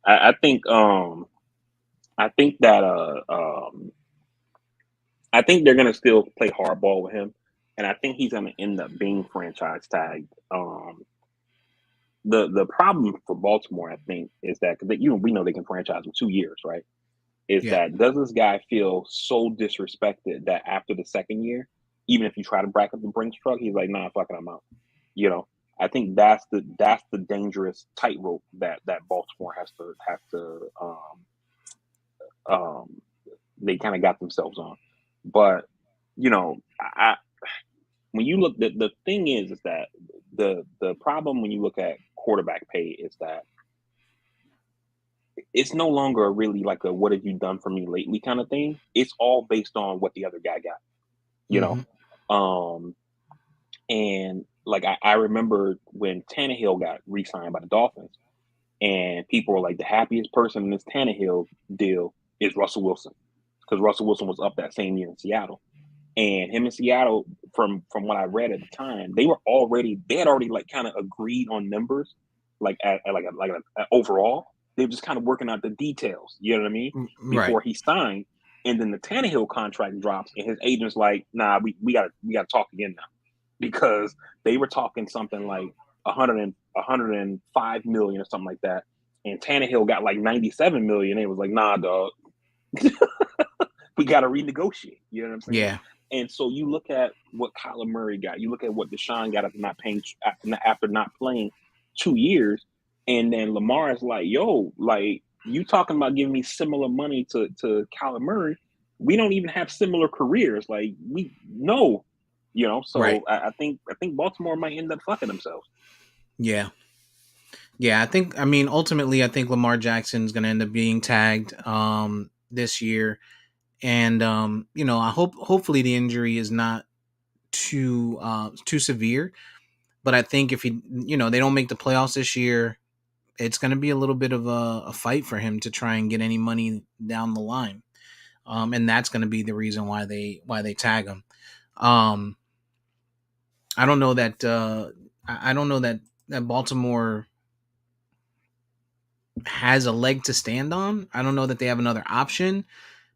I think that I think they're gonna still play hardball with him, and I think he's gonna end up being franchise tagged. The problem for Baltimore, I think, is that we know they can franchise him 2 years, right? That does this guy feel so disrespected that after the second year, even if you try to back up the Brinks truck, he's like, nah, fuck it, I'm out. I think that's the dangerous tightrope that Baltimore has to they kind of got themselves on. But when you look, the thing is that the problem when you look at quarterback pay is that it's no longer really like a what have you done for me lately kind of thing. It's all based on what the other guy got, and like I remember when Tannehill got re-signed by the Dolphins, and people were like, the happiest person in this Tannehill deal is Russell Wilson, because Russell Wilson was up that same year in Seattle. And him in Seattle, from what I read at the time, they had already like kind of agreed on numbers, like at overall. They were just kind of working out the details. You know what I mean? Right. Before he signed, and then the Tannehill contract drops, and his agent's like, "Nah, we got to talk again now," because they were talking something like 105 million or something like that, and Tannehill got like 97 million. It was like, "Nah, dog, we got to renegotiate." You know what I'm saying? Yeah. And so you look at what Kyler Murray got. You look at what Deshaun got after not playing 2 years, and then Lamar is like, "Yo, like you talking about giving me similar money to Kyler Murray? We don't even have similar careers. Like we no, you know." So Right. I think Baltimore might end up fucking themselves. Yeah. Yeah, I mean ultimately I think Lamar Jackson's going to end up being tagged this year, and you know, hopefully the injury is not too severe, but I think if he, you know, they don't make the playoffs this year, it's going to be a little bit of a fight for him to try and get any money down the line. And that's going to be the reason why they tag him. I don't know that I don't know that Baltimore has a leg to stand on. I don't know that they have another option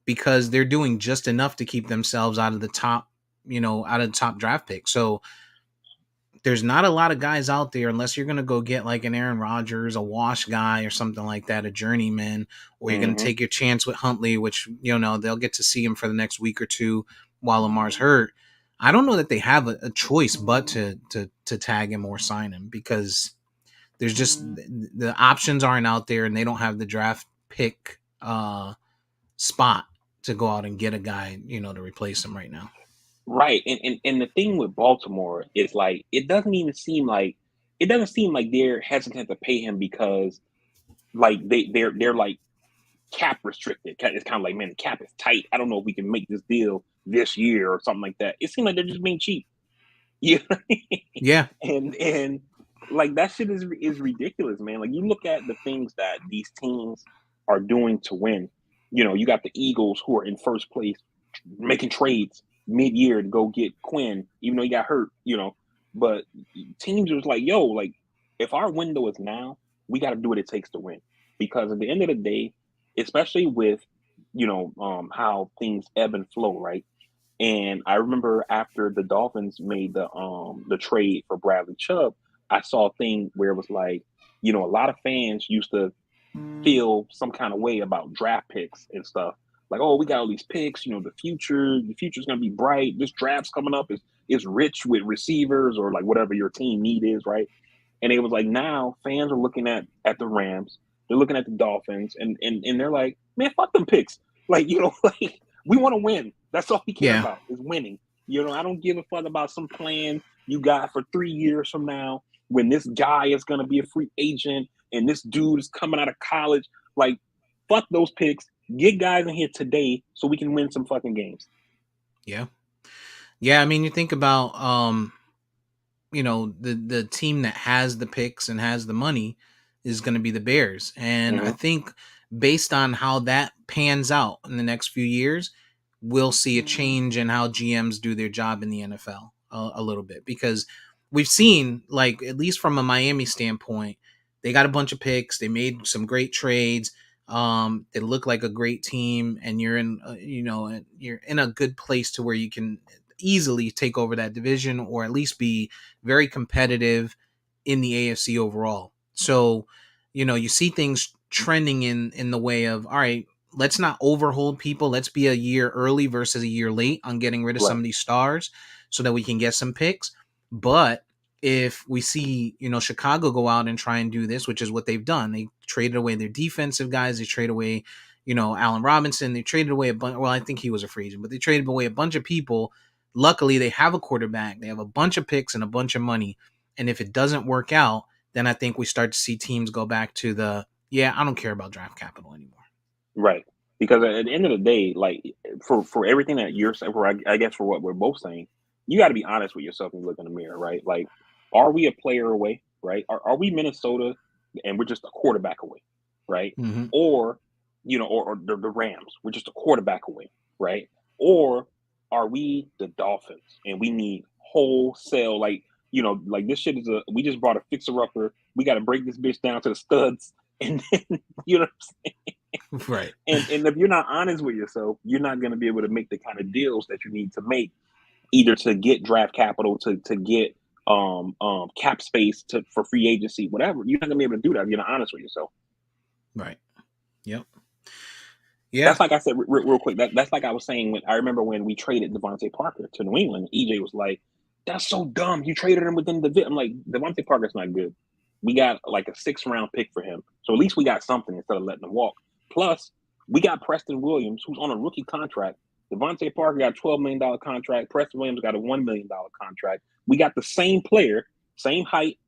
because they're doing just enough to keep themselves out of the top, you know, out of the top draft pick. So there's not a lot of guys out there unless you're going to go get like an Aaron Rodgers, a wash guy or something like that, a journeyman, or you're going to take your chance with Huntley, which, you know, they'll get to see him for the next week or two while Lamar's hurt. I don't know that they have a choice but to tag him or sign him because there's just the options aren't out there and they don't have the draft pick spot to go out and get a guy, you know, to replace him right now. Right. And the thing with Baltimore is like it doesn't seem like they're hesitant to pay him because like they're like cap restricted. It's kind of like, man, the cap is tight. I don't know if we can make this deal this year or something like that. It seems like they're just being cheap. Yeah. Yeah. And like that shit is ridiculous, man. Like you look at the things that these teams are doing to win. You know, you got the Eagles who are in first place making trades mid-year to go get Quinn, even though he got hurt, you know. But teams are like, yo, like if our window is now, we got to do what it takes to win. Because at the end of the day, especially with how things ebb and flow, right? And I remember after the Dolphins made the trade for Bradley Chubb, I saw a thing where it was like, a lot of fans used to feel some kind of way about draft picks and stuff. Like, oh, we got all these picks, the future's gonna be bright. This draft's coming up is rich with receivers or like whatever your team need is, right? And it was like now fans are looking at the Rams, they're looking at the Dolphins, and they're like, man, fuck them picks. Like, like we want to win. That's all we care about is winning. I don't give a fuck about some plan you got for 3 years from now when this guy is gonna be a free agent and this dude is coming out of college. Like, fuck those picks. Get guys in here today so we can win some fucking games. Yeah. Yeah, I mean, you think about the team that has the picks and has the money is going to be the Bears. And I think based on how that pans out in the next few years, we'll see a change in how GMs do their job in the NFL a little bit, because we've seen, like, at least from a Miami standpoint, they got a bunch of picks. They made some great trades. They look like a great team, and you're in, you're in a good place to where you can easily take over that division or at least be very competitive in the AFC overall. So, you see things trending in the way of, all right, let's not overhold people. Let's be a year early versus a year late on getting rid of some of these stars so that we can get some picks. But if we see, Chicago go out and try and do this, which is what they've done, they traded away their defensive guys. They traded away, Allen Robinson. They traded away a bunch. Well, I think he was a free agent, but they traded away a bunch of people. Luckily, they have a quarterback. They have a bunch of picks and a bunch of money. And if it doesn't work out, then I think we start to see teams go back to I don't care about draft capital anymore. Right. Because at the end of the day, like for everything that you're saying, I guess for what we're both saying, you got to be honest with yourself when you look in the mirror, right? Like, are we a player away, right? Are we Minnesota and we're just a quarterback away, right? Mm-hmm. Or, or the Rams, we're just a quarterback away, right? Or are we the Dolphins and we need wholesale, like this shit we just brought a fixer-upper. We got to break this bitch down to the studs And then, you know what I'm saying? Right. And if you're not honest with yourself, you're not going to be able to make the kind of deals that you need to make, either to get draft capital, to get cap space to for free agency, whatever. You're not gonna be able to do that if you're not honest with yourself. Right. Yep. Yeah. That's like I said real quick. That's like I was saying when I remember when we traded Devontae Parker to New England. EJ was like, "That's so dumb. You traded him within the." I'm like, Devontae Parker's not good. We got like a 6th-round pick for him, so at least we got something instead of letting him walk. Plus, we got Preston Williams, who's on a rookie contract. Devontae Parker got a $12 million contract. Preston Williams got a $1 million contract. We got the same player, same height,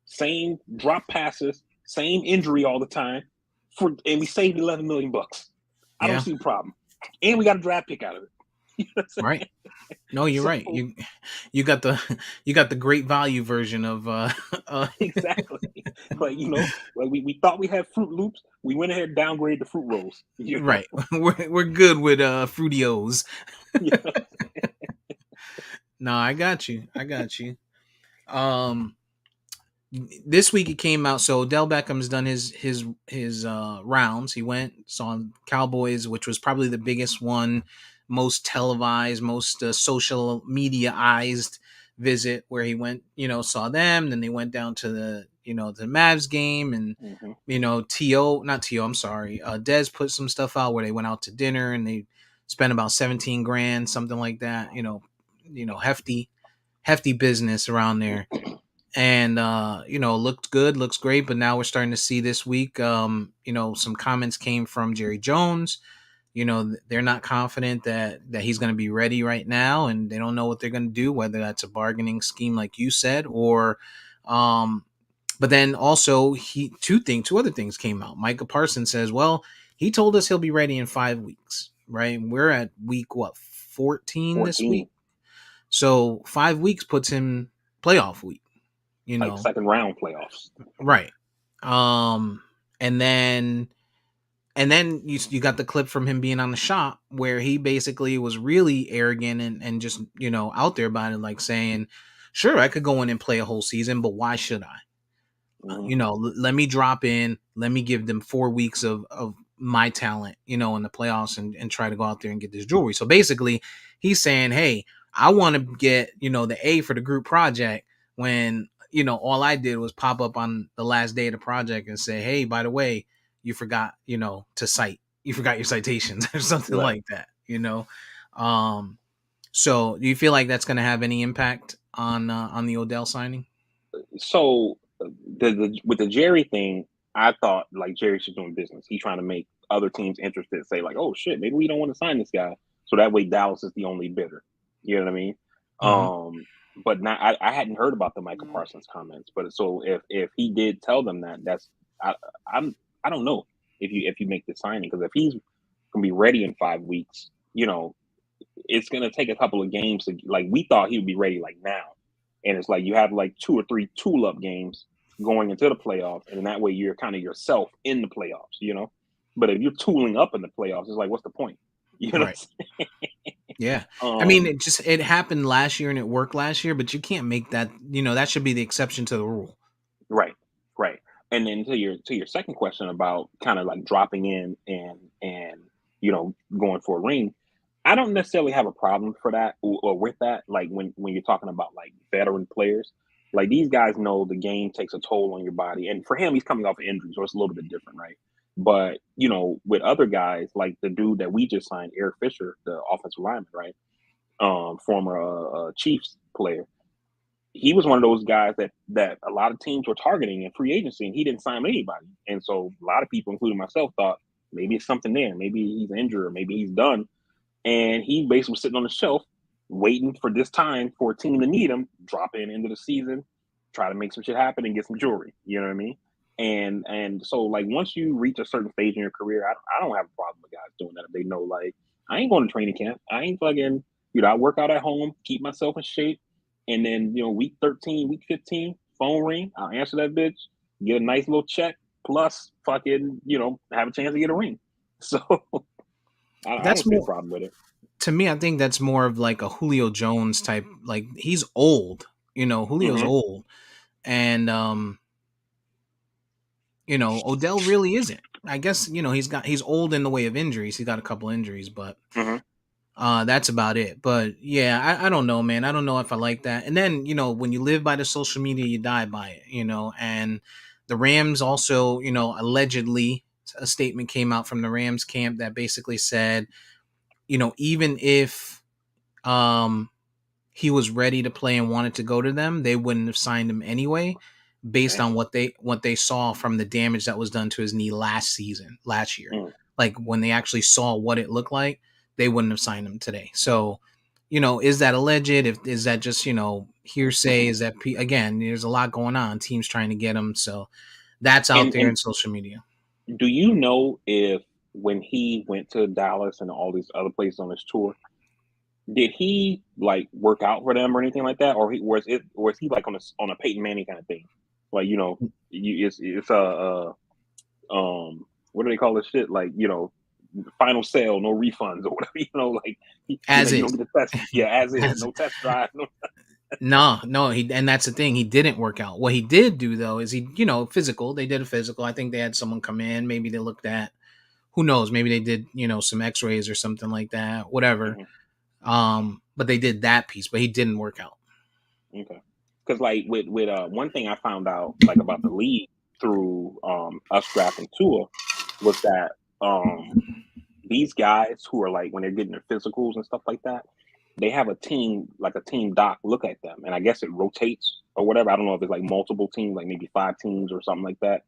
same drop passes, same injury all the time, and we saved $11 million. I don't Yeah. see a problem, and we got a draft pick out of it. You know what I'm saying? Right. No, you're So- right. You got the great value version of Exactly. Like, you know, like we thought we had Fruit Loops. We went ahead and downgraded the Fruit Rolls. You know? right. We're good with Fruitios. Yeah. No, I got you. This week it came out. So Odell Beckham's done his rounds. He went, saw Cowboys, which was probably the biggest one, most televised, most social mediaized visit, where he went, saw them. Then they went down to the Mavs game, and I'm sorry, Dez put some stuff out where they went out to dinner and they spent about 17 grand, something like that. Hefty business around there. And looked good, looks great. But now we're starting to see this week, some comments came from Jerry Jones. They're not confident that he's going to be ready right now, and they don't know what they're going to do, whether that's a bargaining scheme like you said, or but then also two other things came out. Micah Parsons says, well, he told us he'll be ready in 5 weeks, right? We're at week 14 this week, so 5 weeks puts him playoff week. Like 2nd round playoffs. Right. And then you got the clip from him being on the shop where he basically was really arrogant and just, out there about it, like saying, sure, I could go in and play a whole season, but why should I? Let me drop in, let me give them 4 weeks of my talent, in the playoffs and try to go out there and get this jewelry. So basically he's saying, hey, I want to get, the A for the group project when, all I did was pop up on the last day of the project and say, hey, by the way, you forgot, to cite, you forgot your citations or something like that, So do you feel like that's going to have any impact on the Odell signing? So with the Jerry thing, I thought like Jerry's just doing business. He's trying to make other teams interested, say like, oh shit, maybe we don't want to sign this guy. So that way Dallas is the only bidder. You know what I mean? Mm-hmm. But now I hadn't heard about the Michael Parsons comments. But so if he did tell them that, that's I don't know if you make the signing, because if he's gonna be ready in 5 weeks, it's gonna take a couple of games to, like, we thought he would be ready like now, and it's like you have like 2 or 3 tool-up games going into the playoffs, and that way you're kind of yourself in the playoffs, But if you're tooling up in the playoffs, it's like, what's the point? Right. Yeah. I mean, it happened last year and it worked last year, but you can't make that, that should be the exception to the rule. Right. And then to your second question about kind of like dropping in and going for a ring, I don't necessarily have a problem for that or with that. Like when you're talking about like veteran players, like these guys know the game takes a toll on your body, and for him, he's coming off an injury, so it's a little bit different, right? But with other guys, like the dude that we just signed, Eric Fisher, the offensive lineman, right? Former Chiefs player. He was one of those guys that a lot of teams were targeting in free agency, and he didn't sign with anybody. And so a lot of people, including myself, thought maybe it's something there. Maybe he's injured, or maybe he's done. And he basically was sitting on the shelf waiting for this time for a team to need him, drop in into the season, try to make some shit happen and get some jewelry. You know what I mean? And so like once you reach a certain stage in your career, I don't have a problem with guys doing that if they know, like, I ain't going to training camp. I ain't fucking, I work out at home, keep myself in shape. And then, week 13, week 15, phone ring, I'll answer that bitch, get a nice little check, plus fucking, have a chance to get a ring. So I don't see a problem with it. To me, I think that's more of like a Julio Jones type. Like, he's old, Julio's old, and Odell really isn't. I guess he's old in the way of injuries. He's got a couple injuries, but that's about it. But yeah, I don't know, man. I don't know if I like that. And then when you live by the social media, you die by it. And the Rams also, allegedly a statement came out from the Rams camp that basically said, even if he was ready to play and wanted to go to them, they wouldn't have signed him anyway, based on what they saw from the damage that was done to his knee last year. Like when they actually saw what it looked like, they wouldn't have signed him today. So, is that alleged? Is that just hearsay? Is that again? There's a lot going on. Teams trying to get him, so that's out there in social media. Do you know if when he went to Dallas and all these other places on his tour, did he like work out for them or anything like that, or was he like on a Peyton Manning kind of thing? Like it's a what do they call this shit? Like final sale, no refunds or whatever. Like as is, as is, no test drive. No, and that's the thing. He didn't work out. What he did do though is he, physical. They did a physical. I think they had someone come in. Maybe they looked at, who knows? Maybe they did, some X-rays or something like that. Whatever. But they did that piece. But he didn't work out. Okay. Because like with one thing I found out like about the league through us drafting Tua was that these guys who are like when they're getting their physicals and stuff like that, they have a team doc look at them, and I guess it rotates or whatever. I don't know if it's like multiple teams, like maybe 5 teams or something like that.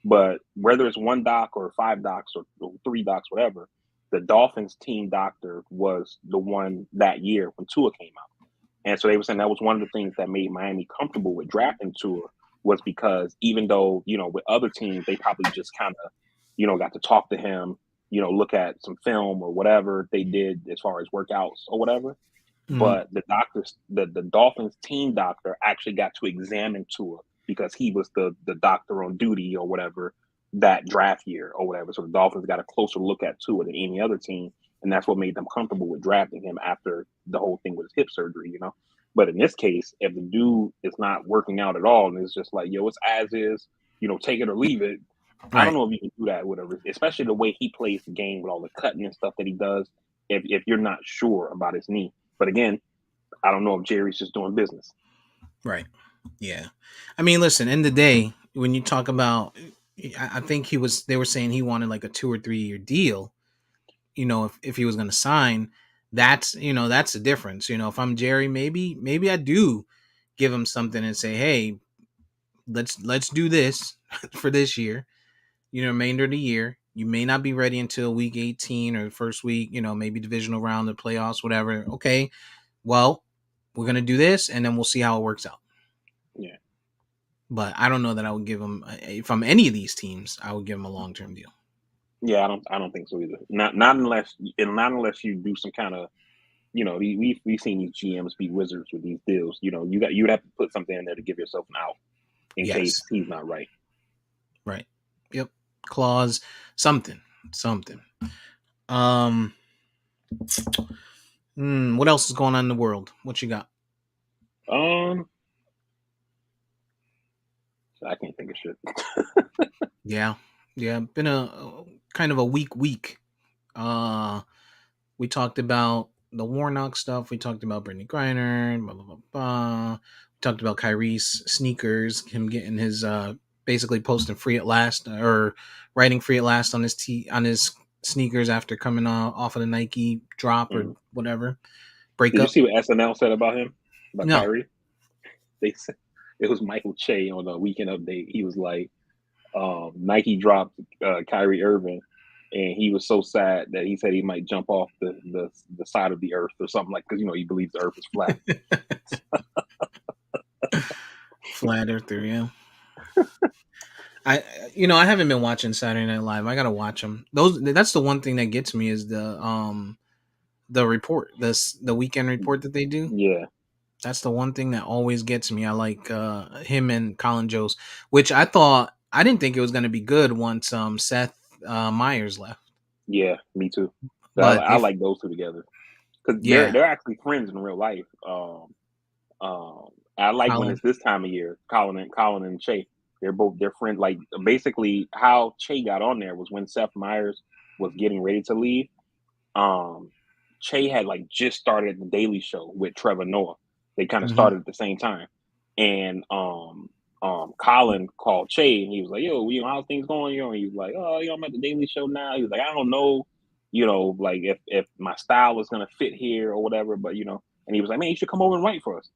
But whether it's one doc or 5 docs or 3 docs, whatever, the Dolphins team doctor was the one that year when Tua came out. And so they were saying that was one of the things that made Miami comfortable with drafting Tua, was because even though, with other teams, they probably just kind of, got to talk to him, look at some film or whatever they did as far as workouts or whatever. But the doctors, the Dolphins team doctor actually got to examine Tua because he was the doctor on duty or whatever that draft year or whatever. So the Dolphins got a closer look at Tua than any other team. And that's what made them comfortable with drafting him after the whole thing with his hip surgery, But in this case, if the dude is not working out at all and it's just like, yo, it's as is, take it or leave it. Right. I don't know if you can do that, whatever, especially the way he plays the game with all the cutting and stuff that he does, if you're not sure about his knee. But again, I don't know if Jerry's just doing business. Right. Yeah. I mean, listen, in the day, when you talk about, I think they were saying he wanted like a 2 or 3 year deal, if he was going to sign, that's the difference. If I'm Jerry, maybe I do give him something and say, hey, let's do this for this year, remainder of the year. You may not be ready until week 18 or the first week, maybe divisional round, the playoffs, whatever. Okay, well, we're going to do this and then we'll see how it works out. Yeah. But I don't know that I would give him, if I'm any of these teams, I would give him a long-term deal. Yeah, I don't think so either. Not unless you do some kind of, we've seen these GMs be wizards with these deals. You'd have to put something in there to give yourself an out in case he's not right. Right. Yep. Clause, something. What else is going on in the world? What you got? I can't think of shit. Yeah. Been a kind of a weak week. We talked about the Warnock stuff. We talked about Brittany Griner. Blah blah blah blah. We talked about Kyrie's sneakers. Him getting his basically posting free at last or writing free at last on his sneakers after coming off of the Nike drop or whatever. Breakup. Did you see what SNL said about him? About Kyrie? They said it was Michael Che on the Weekend Update. He was like, Nike dropped Kyrie Irving, and he was so sad that he said he might jump off the side of the earth or something, like, because he believes the earth is flat. Flat earther, yeah. I haven't been watching Saturday Night Live. I gotta watch them. That's the one thing that gets me is the report, the weekend report that they do. Yeah, that's the one thing that always gets me. I like him and Colin Jost, which I didn't think it was gonna be good once Seth Meyers left. Yeah, me too. But I like those two together because they're actually friends in real life. I like Colin, when it's this time of year, Colin and Che. They're friends. Like basically, how Che got on there was when Seth Meyers was getting ready to leave. Che had like just started the Daily Show with Trevor Noah. They kind of started at the same time, and Colin called Che and he was like, "Yo, how's things going?" And he was like, "Oh, I'm at the Daily Show now." He was like, "I don't know, like if my style is gonna fit here or whatever, but And he was like, "Man, you should come over and write for us."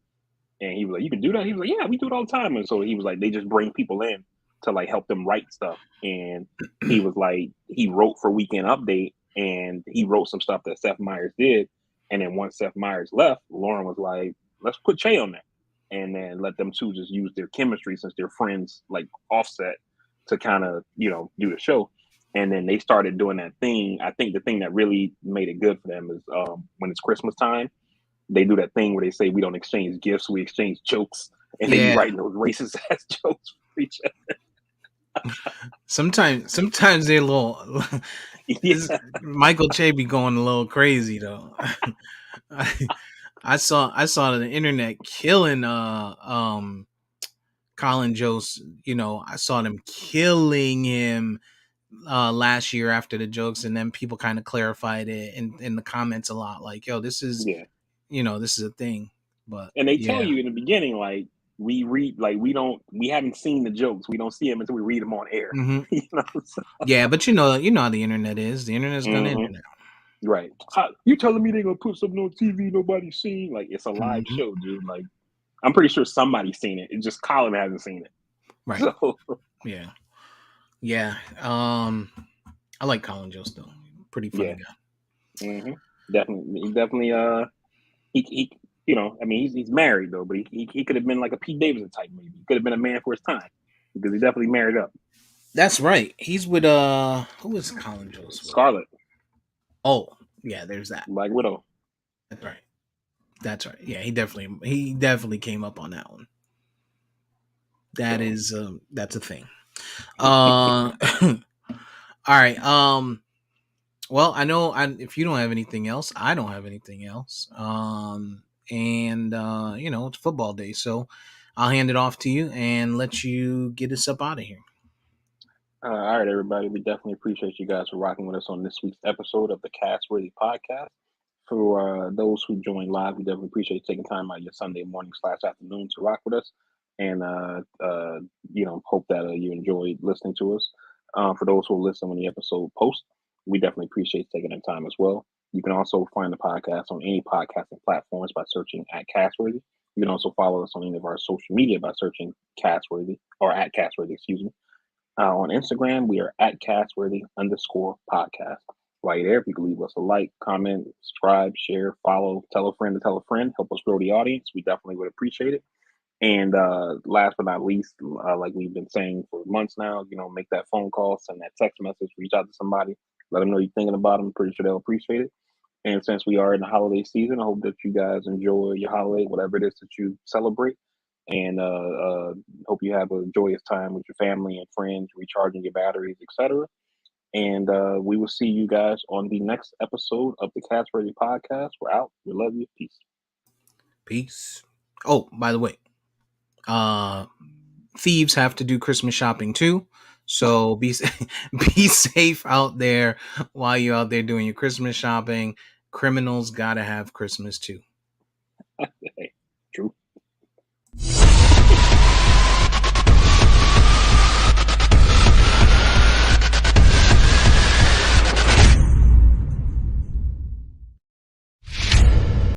And he was like, "You can do that?" He was like, "Yeah, we do it all the time." And so he was like, they just bring people in to like help them write stuff. And he was like, he wrote for Weekend Update and he wrote some stuff that Seth Meyers did. And then once Seth Meyers left, Lauren was like, "Let's put Che on there." And then let them two just use their chemistry since they're friends, like offset, to kind of, do the show. And then they started doing that thing. I think the thing that really made it good for them is when it's Christmas time, they do that thing where they say we don't exchange gifts, we exchange jokes, and they be writing those racist ass jokes for each other. Sometimes they're a little. Michael Che be going a little crazy though. I saw the internet killing Colin Jost. I saw them killing him last year after the jokes, and then people kind of clarified it in the comments a lot, like, "Yo, this is this is a thing." But and they tell you in the beginning, like, we read, like, we haven't seen the jokes, we don't see them until we read them on air. Yeah, but you know how the internet is. The internet's gonna internet. Right. You telling me they're gonna put something on TV nobody's seen? Like, it's a live show, dude. Like, I'm pretty sure somebody's seen it. It's just Colin hasn't seen it. Right. So, yeah. I like Colin Jost though. Pretty funny guy. Definitely. He I mean, he's married though, but he could have been like a Pete Davidson type, maybe. He could have been a man for his time because he definitely married up. That's right. He's with who is Colin Jost? Scarlett. Oh, yeah, there's that. Black Widow. That's right. Yeah, he definitely came up on that one. That's a thing. All right. Well, I know if you don't have anything else, I don't have anything else. And it's football day, so I'll hand it off to you and let you get us up out of here. All right, everybody. We definitely appreciate you guys for rocking with us on this week's episode of the Castworthy Podcast. For those who joined live, we definitely appreciate you taking time out of your Sunday morning/afternoon to rock with us. And, hope that you enjoyed listening to us. For those who listen when the episode posts, we definitely appreciate taking that time as well. You can also find the podcast on any podcasting platforms by searching at Castworthy. You can also follow us on any of our social media by searching Castworthy or at Castworthy, excuse me. On Instagram, we are at Castworthy_podcast. While you're there, if you can leave us a like, comment, subscribe, share, follow, tell a friend to tell a friend, help us grow the audience. We definitely would appreciate it. And last but not least, like we've been saying for months now, make that phone call, send that text message, reach out to somebody, let them know you're thinking about them. I'm pretty sure they'll appreciate it. And since we are in the holiday season, I hope that you guys enjoy your holiday, whatever it is that you celebrate. And hope you have a joyous time with your family and friends, recharging your batteries, etc. And we will see you guys on the next episode of the Castworthy Podcast. We're out. We love you. Peace. Peace. Oh, by the way, thieves have to do Christmas shopping too. So be safe out there while you're out there doing your Christmas shopping. Criminals gotta have Christmas too.